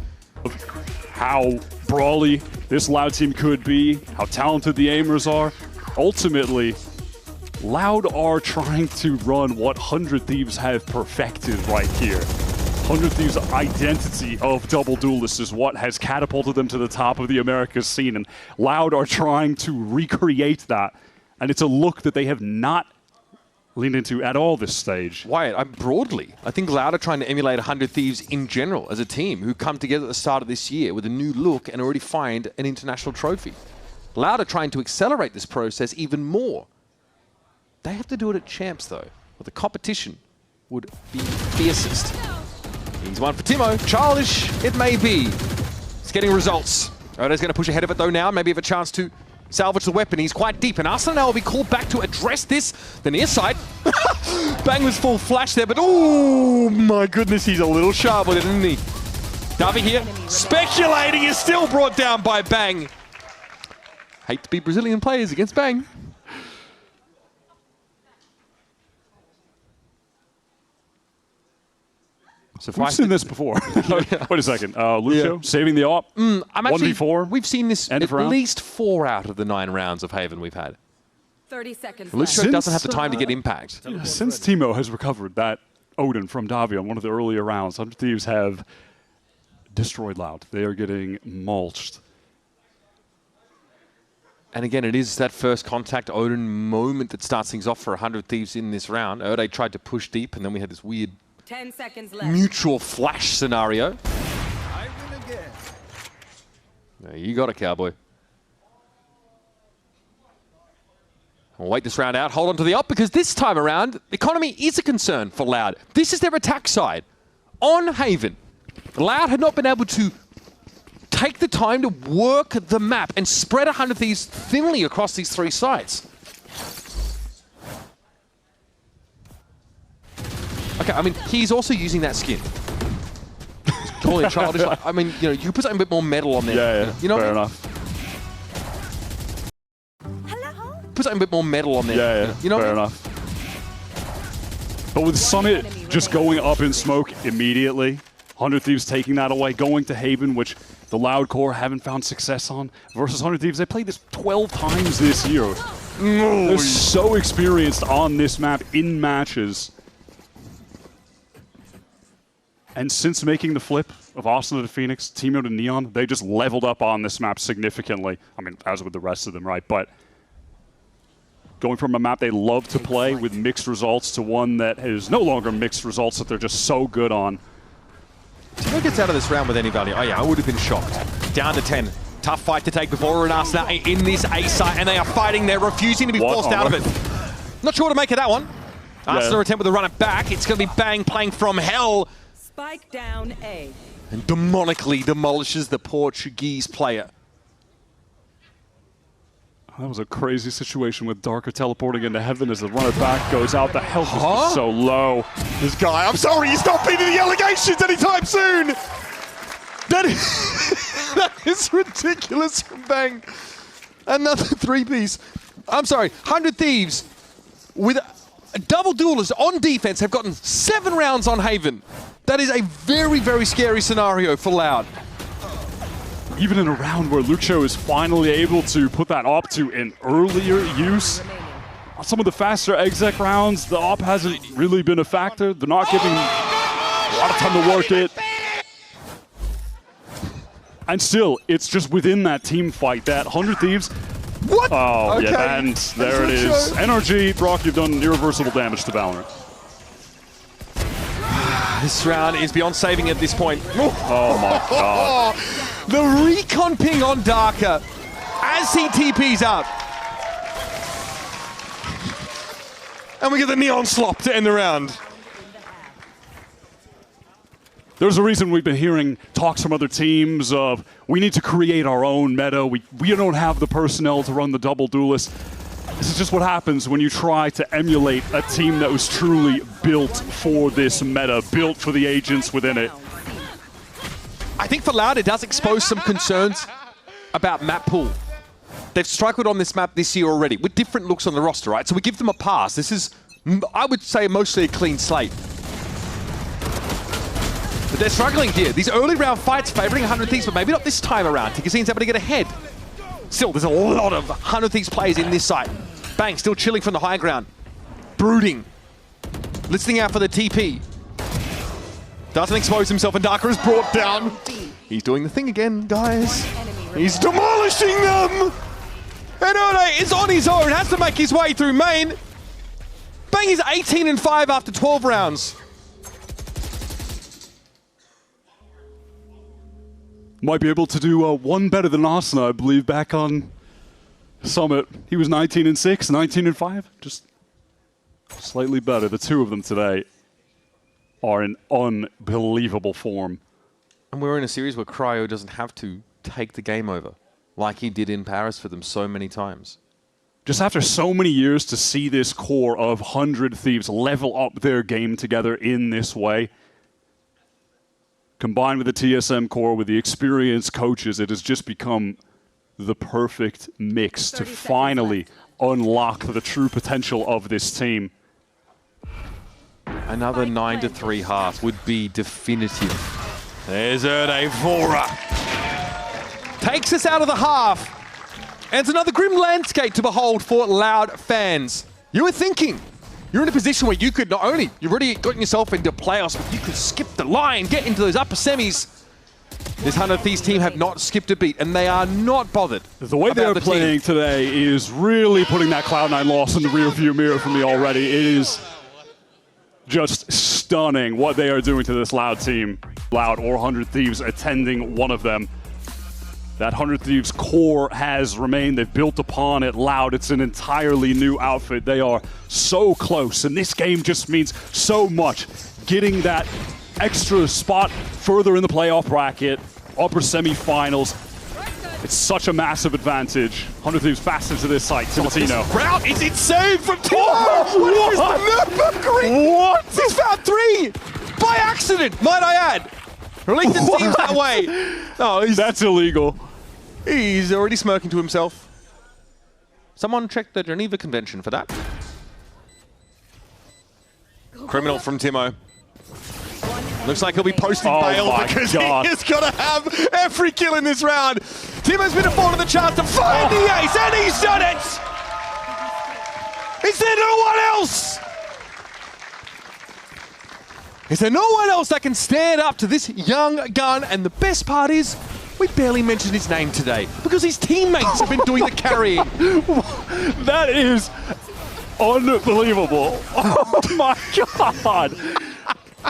How brawly this Loud team could be, how talented the aimers are. Ultimately, Loud are trying to run what 100 Thieves have perfected right here. 100 Thieves' identity of double duelists is what has catapulted them to the top of the Americas scene, and Loud are trying to recreate that. And it's a look that they have not leaned into at all this stage. Wyatt, broadly, I think Loud are trying to emulate 100 Thieves in general as a team who come together at the start of this year with a new look and already find an international trophy. Loud are trying to accelerate this process even more. They have to do it at Champs, though, where the competition would be fiercest. He's one for Timo. Childish, it may be. It's getting results. Oda's going to push ahead of it, though, now. Maybe have a chance to salvage the weapon. He's quite deep, and Arsenal now will be called back to address this. The near side. Bang was full flash there, but oh my goodness, he's a little sharp with it, isn't he? Davi here, speculating, is still brought down by Bang. Hate to be Brazilian players against Bang. We've seen this before. Wait a second. Lucio saving the op. 1v4. We've seen this at least 4 out of the 9 rounds of Haven we've had. 30 seconds Lucio left. doesn't have the time to get impact. Since Timo has recovered that Odin from Davi on one of the earlier rounds, 100 Thieves have destroyed Loud. They are getting mulched. And again, it is that first contact Odin moment that starts things off for 100 Thieves in this round. Ode tried to push deep, and then we had this weird 10 seconds left. mutual flash scenario. No, you got it, Cowboy. We'll wait this round out. Hold on to the up, because this time around, economy is a concern for Loud. This is their attack side. On Haven, Loud had not been able to take the time to work the map and spread 100 Thieves thinly across these 3 sites. Okay, I mean, he's also using that skin. Calling it childish. I mean, you put something a bit more metal on there. Yeah, you know fair what I mean? Hello? Put something a bit more metal on there. Yeah, you know fair what I mean? enough. But with Summit just going up in smoke immediately, 100 Thieves taking that away, going to Haven, which the Loud core haven't found success on, versus 100 Thieves. They played this 12 times this year. They're so experienced on this map in matches. And since making the flip of Arsenal to Phoenix, Timo to Neon, they just leveled up on this map significantly. I mean, as with the rest of them, right? But going from a map they love to play with mixed results to one that is no longer mixed results that they're just so good on. Timo gets out of this round with any value. Oh yeah, I would have been shocked. Down to 10. Tough fight to take before an Arsenal in this A site, and they are fighting. They're refusing to be forced out of it. Not sure what to make of that one. Arsenal attempt with a run it back. It's going to be Bang playing from hell. Spike down A. And demonically demolishes the Portuguese player. That was a crazy situation with Darker teleporting into Heaven as the runner back goes out. The health is so low. This guy, I'm sorry, he's not beating the allegations anytime soon! That is ridiculous from Bang. Another 3-piece. I'm sorry, 100 Thieves with double duelers on defense have gotten 7 rounds on Haven. That is a very, very scary scenario for Loud. Even in a round where Lucio is finally able to put that op to an earlier use. On some of the faster exec rounds, the op hasn't really been a factor. They're not giving a lot of time to work it. And still, it's just within that team fight that 100 Thieves. What? Oh, okay. yeah, and there it is. NRG, Brock, you've done irreversible damage to Valorant. This round is beyond saving at this point. Oh my god. The recon ping on Darker as he TPs up. And we get the Neon slop to end the round. There's a reason we've been hearing talks from other teams of we need to create our own meta. We don't have the personnel to run the double duelist. This is just what happens when you try to emulate a team that was truly built for this meta, built for the agents within it. I think for Loud, it does expose some concerns about map pool. They've struggled on this map this year already with different looks on the roster, right? So we give them a pass. This is, I would say, mostly a clean slate. But they're struggling here. These early round fights favoring 100 Thieves, but maybe not this time around. Tigazine's able to get ahead. Still, there's a lot of 100 Thieves players in this site. Bang, still chilling from the high ground. Brooding. Listening out for the TP. Doesn't expose himself, and Darker is brought down. He's doing the thing again, guys. He's demolishing them! And Ode is on his own, has to make his way through main. Bang is 18-5 after 12 rounds. Might be able to do one better than Arsenal, I believe, back on Summit. He was 19-6, 19-5, just slightly better. The two of them today are in unbelievable form. And we're in a series where Cryo doesn't have to take the game over, like he did in Paris for them so many times. Just after so many years to see this core of 100 Thieves level up their game together in this way, combined with the TSM core, with the experienced coaches, it has just become the perfect mix to finally unlock the true potential of this team. Another 9-3 half would be definitive. There's Erde Vora. Takes us out of the half. And it's another grim landscape to behold for Loud fans. You were thinking, you're in a position where you could not only, you've already gotten yourself into playoffs, but you could skip the line, get into those upper semis. This 100 Thieves team have not skipped a beat, and they are not bothered. The way they're playing today is really putting that Cloud9 loss in the rearview mirror for me already. It is just stunning what they are doing to this Loud team. Loud or 100 Thieves attending one of them. That 100 Thieves core has remained. They've built upon it. Loud, it's an entirely new outfit. They are so close, and this game just means so much. Getting that extra spot further in the playoff bracket, upper semifinals. It's such a massive advantage. 100 Thieves fast into this site. Timatino. Route is insane from Timo! What? He's found 3! By accident, might I add. Released the teams that way. Oh, that's illegal. He's already smirking to himself. Someone check the Geneva Convention for that. Criminal from Timo. Looks like he'll be posting bail because he is going to have every kill in this round. Timo's been afforded the chance to find the ace, and he's done it! Is there no one else? Is there no one else that can stand up to this young gun? And the best part is, we barely mentioned his name today because his teammates have been doing the carrying. That is unbelievable. Oh my god.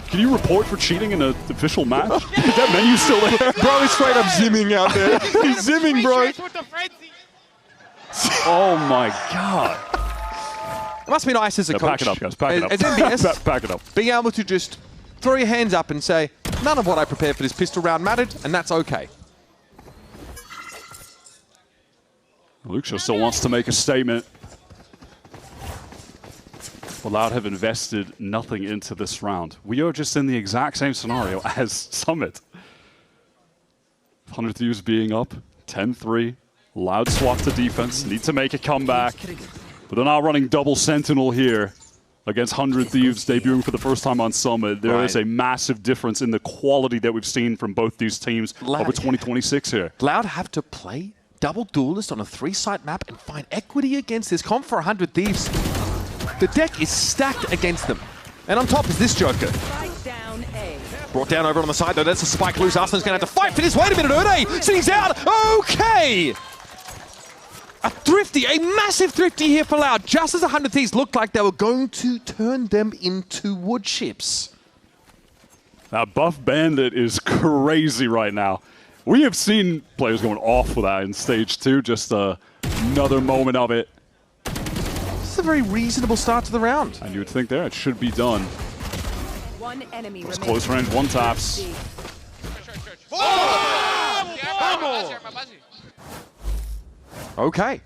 Can you report for cheating in an official match? Is that menu still there? Bro, he's straight up zimming out there. He's zimming, bro. Oh my god. It must be nice as a coach. Pack it up, guys. Pack it up. As MBS, pack it up. Being able to just throw your hands up and say, none of what I prepared for this pistol round mattered, and that's okay. Luxo still wants to make a statement. Loud have invested nothing into this round. We are just in the exact same scenario as Summit. 100 Thieves being up, 10-3. Loud swap to defense, need to make a comeback. But they're now running double Sentinel here against 100 Thieves debuting for the first time on Summit. There is a massive difference in the quality that we've seen from both these teams over 2026 here. Loud have to play double duelist on a 3-site map and find equity against this comp for 100 Thieves. The deck is stacked against them. And on top is this Joker. Down A. Brought down over on the side though, that's a spike loose. Arsenal's gonna have to fight for this. Wait a minute, Erde sitting out. Okay! A thrifty, a massive thrifty here for Loud, just as 100 Thieves looked like they were going to turn them into wood chips. That Buff Bandit is crazy right now. We have seen players going off with that in stage 2, just another moment of it. This is a very reasonable start to the round. And you would think there it should be done. One enemy Those remaining. close range one taps. Okay.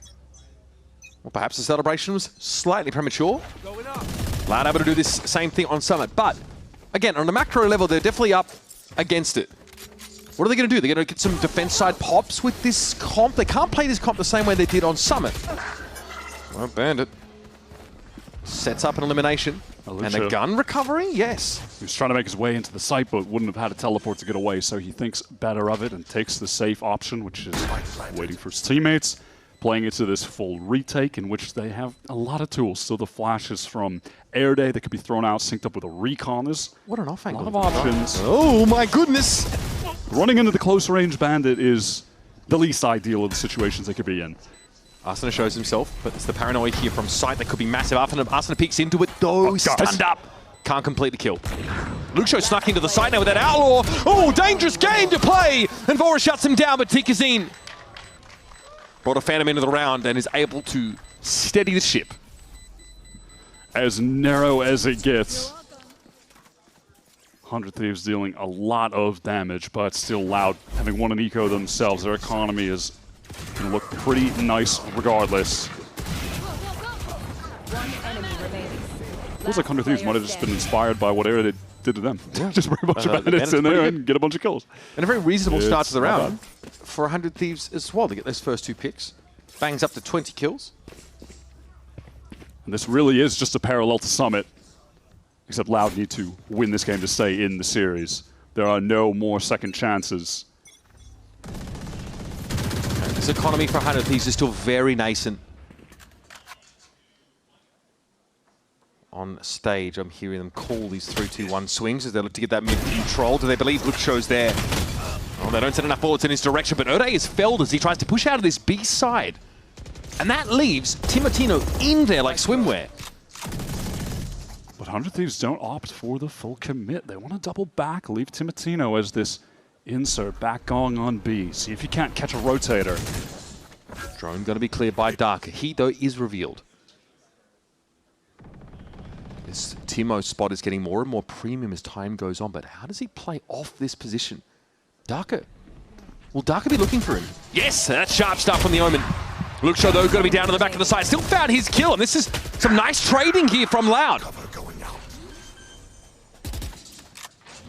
Well, perhaps the celebration was slightly premature. Loud able to do this same thing on Summit. But, again, on the macro level, they're definitely up against it. What are they going to do? They're going to get some defense side pops with this comp. They can't play this comp the same way they did on Summit. Well, Bandit sets up an elimination. And a gun recovery? Yes. He was trying to make his way into the site, but wouldn't have had a teleport to get away, so he thinks better of it and takes the safe option, which is waiting for his teammates, playing into this full retake, in which they have a lot of tools. Still the flashes from Air Day that could be thrown out, synced up with a recon. What an off A angle. lot of options. Oh my goodness! Running into the close range Bandit is the least ideal of the situations they could be in. Arsena shows himself, but it's the paranoia here from sight that could be massive. Arsena peeks into it, though he's stunned up. Can't complete the kill. Luxo snuck into the site now with that Outlaw. Oh, dangerous game to play! And Vora shuts him down, but Tikazine brought a Phantom into the round and is able to steady the ship. As narrow as it gets. 100 Thieves dealing a lot of damage, but still Loud. Having won an eco themselves, their economy is going to look pretty nice regardless. One enemy remaining. Feels like 100 Thieves might have just been inspired by what Air they did to them. Yeah. Just bring a bunch of the bandits in pretty there good. and get a bunch of kills. And a very reasonable start to the not round for 100 Thieves as well to get those first 2 picks. Bangs up to 20 kills. And this really is just a parallel to Summit, except Loud need to win this game to stay in the series. There are no more second chances. This economy for 100 Thieves is still very nascent. On stage, I'm hearing them call these 3-2-1 swings as they look to get that mid control. Do they believe Luxo's there? Oh, they don't send enough bullets in his direction, but Ode is felled as he tries to push out of this B side. And that leaves Timotino in there like swimwear. But 100 Thieves don't opt for the full commit. They want to double back, leave Timotino as this insert back gong on B. See if you can't catch a rotator. Drone going to be cleared by Darker. He, though, is revealed. This Timo spot is getting more and more premium as time goes on, but how does he play off this position? Darker. Will Darker be looking for him? Yes, that's sharp stuff from the Omen. Luxo, though, going to be down to the back of the side. Still found his kill, and this is some nice trading here from Loud.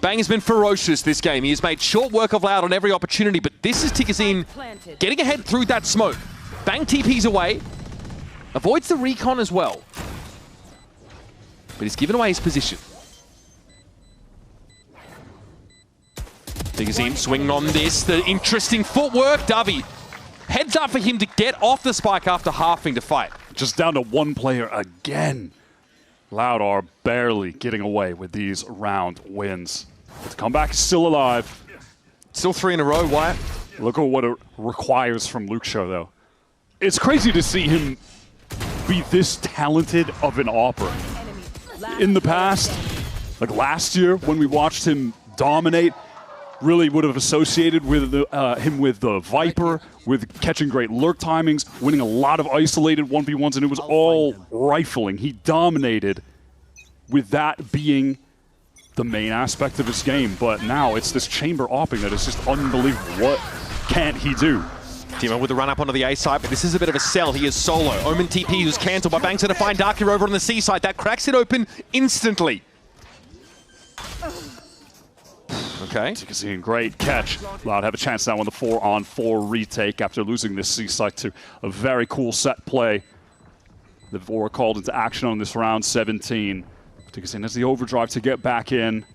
Bang has been ferocious this game. He has made short work of Loud on every opportunity, but this is Tikazine getting ahead through that smoke. Bang TP's away. Avoids the recon as well. But he's given away his position. Tikazine swinging on this. The interesting footwork. Davi. Heads up for him to get off the spike after halving to fight. Just down to one player again. Loud are barely getting away with these round wins. But the comeback is still alive. Still 3 in a row, Wyatt. Look at what it requires from Luxo, though. It's crazy to see him be this talented of an opera. In the past, like last year, when we watched him dominate, really would have associated with him with the Viper, with catching great lurk timings, winning a lot of isolated 1v1s, and it was all rifling. He dominated with that being the main aspect of his game, but now it's this chamber opping that is just unbelievable. What can't he do? Timo with the run up onto the A side, but this is a bit of a sell. He is solo. Omen TP who's cancelled by Banks to find Darker over on the C side. That cracks it open instantly. Okay. Tikazine, great catch. Loud have a chance now on the 4-on-4 retake after losing this C site to a very cool set play. The Vora called into action on this round 17. Tikazine has the overdrive to get back in.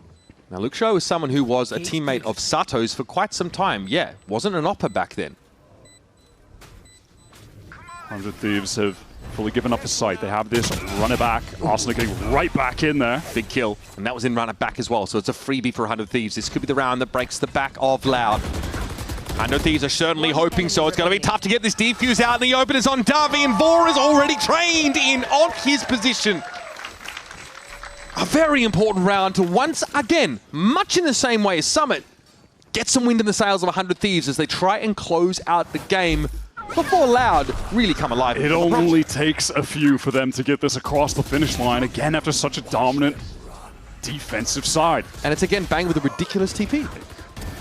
Now Luxo is someone who was a teammate of Sato's for quite some time. Yeah, wasn't an opper back then. 100 Thieves have fully given up the site. They have this, run it back. Arsena getting right back in there. Big kill, and that was in run it back as well, so it's a freebie for 100 Thieves. This could be the round that breaks the back of Loud. 100 Thieves are certainly hoping so. It's going to be tough to get this defuse out in the open. It's on Davi, and Vora is already trained in on his position. A very important round to once again, much in the same way as Summit, get some wind in the sails of 100 Thieves as they try and close out the game before Loud really come alive. It only takes a few for them to get this across the finish line. Again, after such a dominant defensive side. And it's again Bang with a ridiculous TP.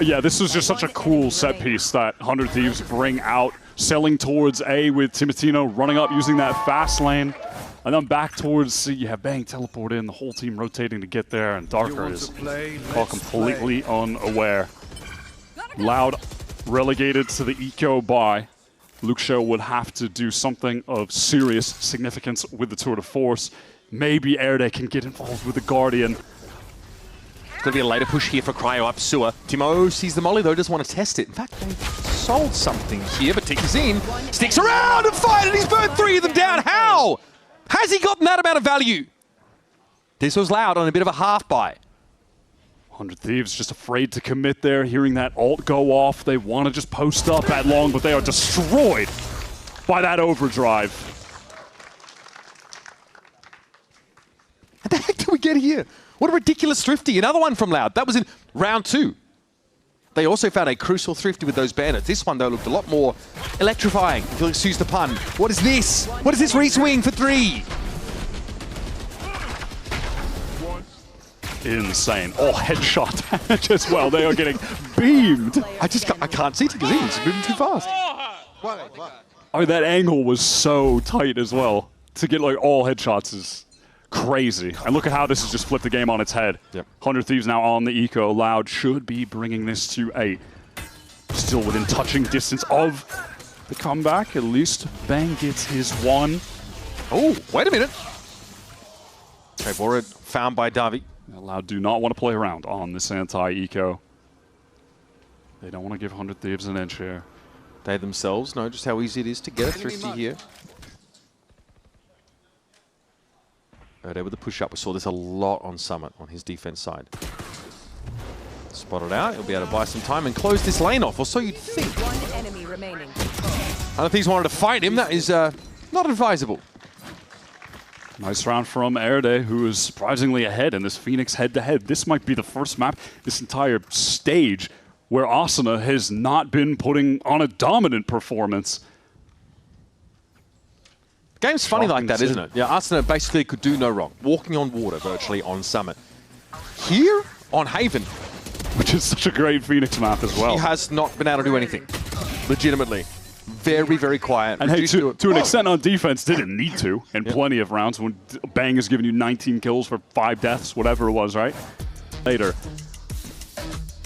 Yeah, this was just such a cool set piece that 100 Thieves bring out, selling towards A with Timotino running up using that fast lane. And then back towards C, you have Bang teleport in, the whole team rotating to get there, and Darker is all completely unaware. Loud relegated to the eco buy. Luxio would have to do something of serious significance with the tour de force. Maybe Erde can get involved with the Guardian. It's going to be a later push here for Cryo up sewer. Timo sees the molly though, doesn't want to test it. In fact, they sold something here, but Tikazine sticks around and fired, and he's burned 3 of them down. How? Has he gotten that amount of value? This was Loud on a bit of a half buy. 100 Thieves just afraid to commit there, hearing that ult go off. They want to just post up at long, but they are destroyed by that overdrive. What the heck did we get here? What a ridiculous thrifty. Another one from Loud. That was in round 2. They also found a crucial thrifty with those bandits. This one, though, looked a lot more electrifying, if you'll excuse the pun. What is this? What is this re-swing for 3? Insane. All headshot damage as well. They are getting beamed. I can't see Tikazine. It's moving too fast. Oh, that angle was so tight as well. To get like all headshots is crazy. And look at how this has just flipped the game on its head. Yep. 100 Thieves now on the eco. Loud should be bringing this to 8. Still within touching distance of the comeback. At least Bang gets his 1. Oh, wait a minute. Okay, Borad found by Davi. Loud do not want to play around on this anti-eco. They don't want to give 100 Thieves an inch here. They themselves know just how easy it is to get a thrifty here. Erde with the push-up. We saw this a lot on Summit on his defense side. Spotted out. He'll be able to buy some time and close this lane off, or so you'd think. 1 enemy remaining. Other Thieves wanted to fight him. That is not advisable. Nice round from Erde, who is surprisingly ahead in this Phoenix head-to-head. This might be the first map, this entire stage, where Asuna has not been putting on a dominant performance. The game's funny like that, isn't it? Yeah, Asuna basically could do no wrong. Walking on water virtually on Summit. Here on Haven, Which is such a great Phoenix map as well. he has not been able to do anything. Legitimately. Very, very quiet. And hey, Reduced to an extent on defense, didn't need to in plenty of rounds when Bang has given you 19 kills for 5 deaths, whatever it was, right? Later.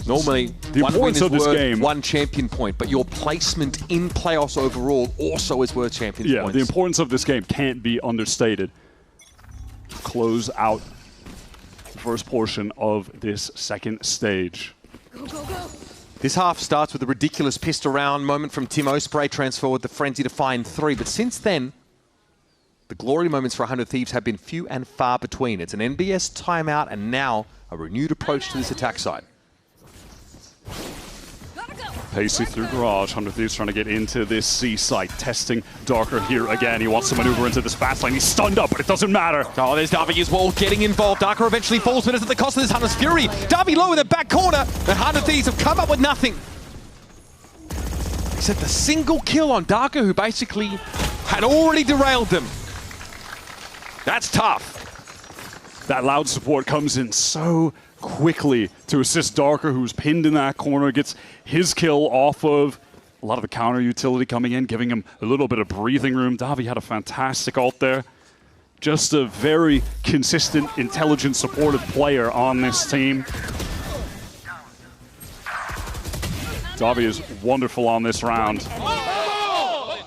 Normally, The one win importance is of this worth game- 1 champion point, but your placement in playoffs overall also is worth champion Yeah, points. the importance of this game can't be understated. Close out the first portion of this second stage. This half starts with a ridiculous pissed around moment from Timo. Spray transfer with the frenzy to find 3. But since then, the glory moments for 100 Thieves have been few and far between. It's an NBS timeout and now a renewed approach to this attack side. Pacey through garage. 100 Thieves trying to get into this C site. Testing Darker here again. He wants to maneuver into this fast lane. He's stunned up, but it doesn't matter. Oh, there's Davi as well getting involved. Darker eventually falls, but it's at the cost of this Hunter's Fury. Davi low in the back corner. The 100 Thieves have come up with nothing. Except a single kill on Darker, who basically had already derailed them. That's tough. That Loud support comes in so quickly to assist Darker, who's pinned in that corner, gets his kill off of a lot of the counter utility coming in, giving him a little bit of breathing room. Davi had a fantastic ult there. Just a very consistent, intelligent, supportive player on this team. Davi is wonderful on this round.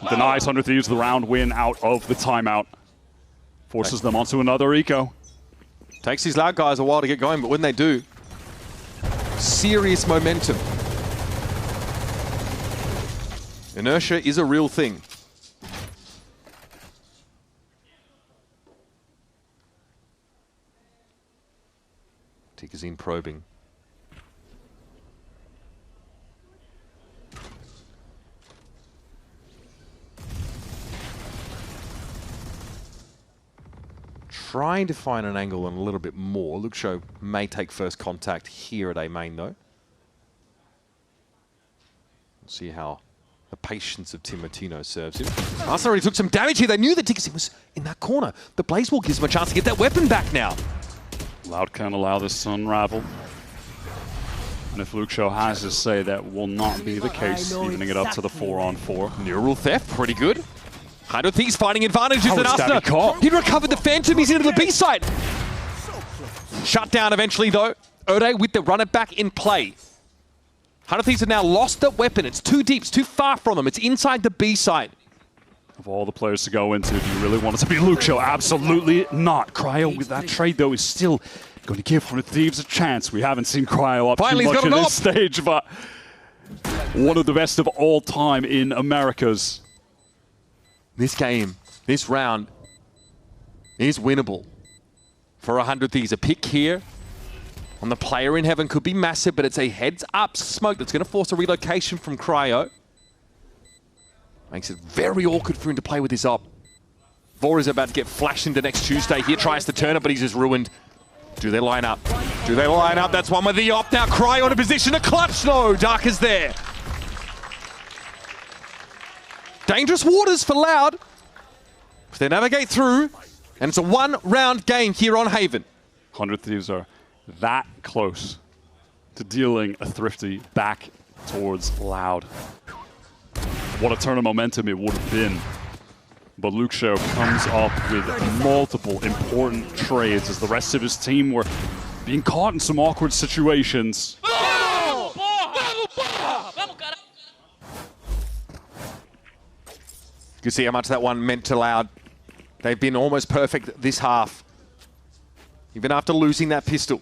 Denies 100 Thieves the round win out of the timeout. Forces them onto another eco. Takes these Loud guys a while to get going, but when they do, serious momentum. Inertia is a real thing. Tikazine probing. Trying to find an angle and a little bit more. Luxio may take first contact here at A main though. Let's see how the patience of Timotino serves him. Arsenal already took some damage here. They knew that Tikazine was in that corner. The Blaze Wall gives him a chance to get that weapon back now. Loud can't allow this to unravel. And if Luxo has his say, that will not be the case, evening it up to the 4-on-4. Neural theft, pretty good. 100 Thieves finding advantages How than is Davy caught? He recovered the Phantom, he's into the B side. Shut down eventually though. Ode with the run it back in play. 100 Thieves have now lost that weapon. It's too deep, it's too far from them. It's inside the B side. Of all the players to go into, do you really want it to be Luxo? Absolutely not. Cryo with that trade though is still going to give 100 Thieves a chance. We haven't seen Cryo up Finally, too much he's at got this stage, but one of the best of all time in Americas. This game, this round, is winnable for 100 Thieves. A pick here on the player in heaven could be massive, but it's a heads-up smoke that's going to force a relocation from Cryo. Makes it very awkward for him to play with his op. Vor is about to get flashed into next Tuesday. Here tries to turn it, but he's just ruined. Do they line up? Do they line up? That's one with the op. Now Cryo in a position to clutch. No, Dark is there. Dangerous waters for Loud. If they navigate through, and it's a one-round game here on Haven. 100 Thieves are that close to dealing a thrifty back towards Loud. What a turn of momentum it would have been. But Luxo comes up with multiple important trades as the rest of his team were being caught in some awkward situations. You can see how much that one meant to Loud. They've been almost perfect this half. Even after losing that pistol.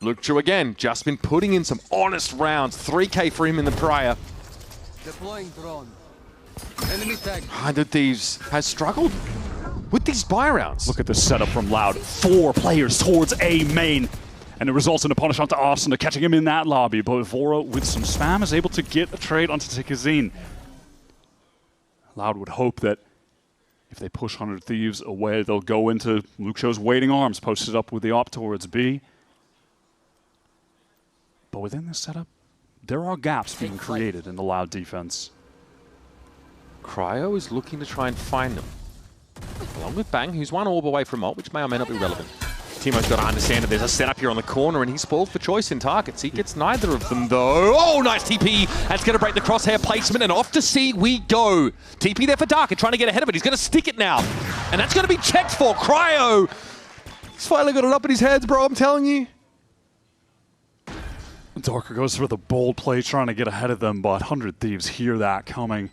Luxo again, just been putting in some honest rounds. 3K for him in the prior. Deploying drone. Enemy tag. 100 Thieves has struggled with these buy rounds. Look at the setup from Loud. 4 players towards A main. And it results in a punish onto Arsenal, catching him in that lobby. But Vora, with some spam, is able to get a trade onto Tikazine. Loud would hope that if they push 100 Thieves away, they'll go into Luxo's waiting arms, posted up with the op towards B. But within this setup, there are gaps being created in the Loud defense. Cryo is looking to try and find them. Along with Bang, who's one orb away from ult, which may or may not be relevant. Timo's got to understand that there's a setup here on the corner, and he's spoiled for choice in targets. He gets neither of them, though. Oh, nice TP. That's going to break the crosshair placement, and off to C we go. TP there for Darker, trying to get ahead of it. He's going to stick it now. And that's going to be checked for. Cryo! He's finally got it up in his heads, bro, I'm telling you. Darker goes for the bold play, trying to get ahead of them, but 100 Thieves hear that coming.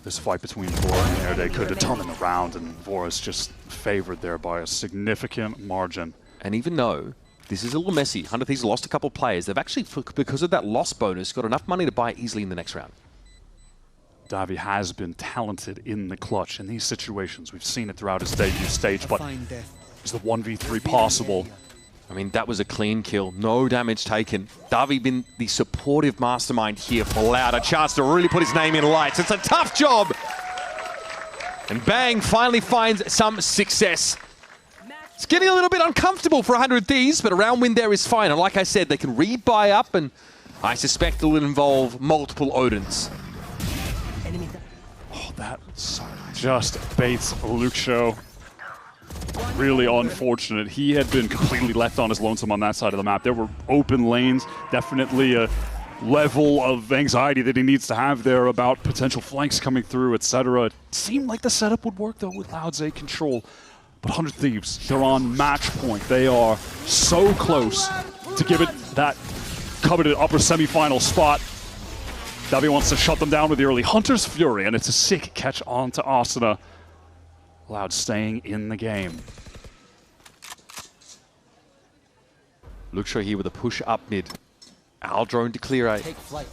This fight between Vora and Erde could determine the round, and Vora's just favored there by a significant margin. And even though this is a little messy, 100 Thieves lost a couple players, they've actually, because of that loss bonus, got enough money to buy easily in the next round. Davi has been talented in the clutch in these situations. We've seen it throughout his debut stage, but is the 1v3 possible? I mean, that was a clean kill. No damage taken. Davi been the supportive mastermind here for Loud. A chance to really put his name in lights. It's a tough job. And Bang finally finds some success. It's getting a little bit uncomfortable for 100 Thieves, but a round win there is fine. And like I said, they can rebuy up, and I suspect it'll involve multiple Odins. Oh, that just baits Luxo. Really unfortunate. He had been completely left on his lonesome on that side of the map. There were open lanes, definitely a level of anxiety that he needs to have there about potential flanks coming through, etc. It seemed like the setup would work though with Loud's A control. But 100 Thieves, they're on match point. They are so close to give it that coveted upper semi-final spot. Davi wants to shut them down with the early Hunter's Fury, and it's a sick catch onto Asuna. Loud staying in the game. Luxo here with a push up mid. Our drone to clear A. Take flight.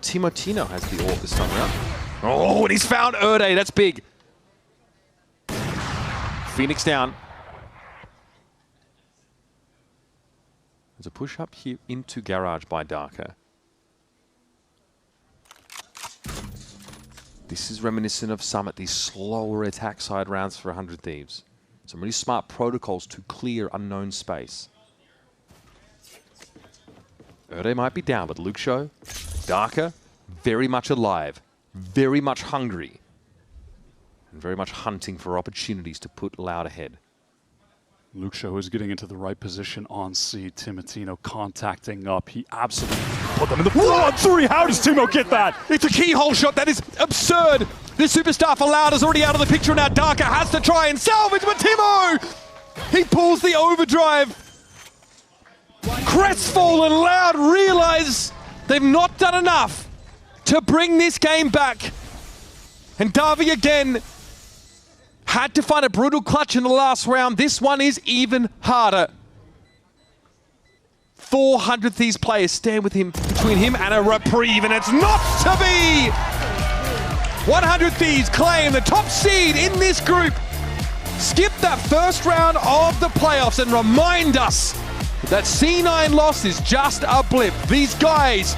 Timotino has the orb this time around. Oh, and he's found Erde. That's big. Phoenix down. There's a push up here into Garage by Darker. This is reminiscent of Summit, these slower attack side rounds for 100 Thieves. Some really smart protocols to clear unknown space. Erde might be down, but Luxo, Darker, very much alive, very much hungry. And very much hunting for opportunities to put Loud ahead. Luxo is getting into the right position on C. Timotino contacting up. He absolutely put them in the 4-on-3. How does Timo get that? It's a keyhole shot. That is absurd. This superstar for Loud is already out of the picture. Now Darker has to try and salvage, but Timo! He pulls the overdrive. Crestfallen Loud realize they've not done enough to bring this game back. And Davi again had to find a brutal clutch in the last round. This one is even harder. 400 Thieves players stand with him, between him and a reprieve, and it's not to be! 100 Thieves claim the top seed in this group. Skip that first round of the playoffs and remind us that C9 loss is just a blip. These guys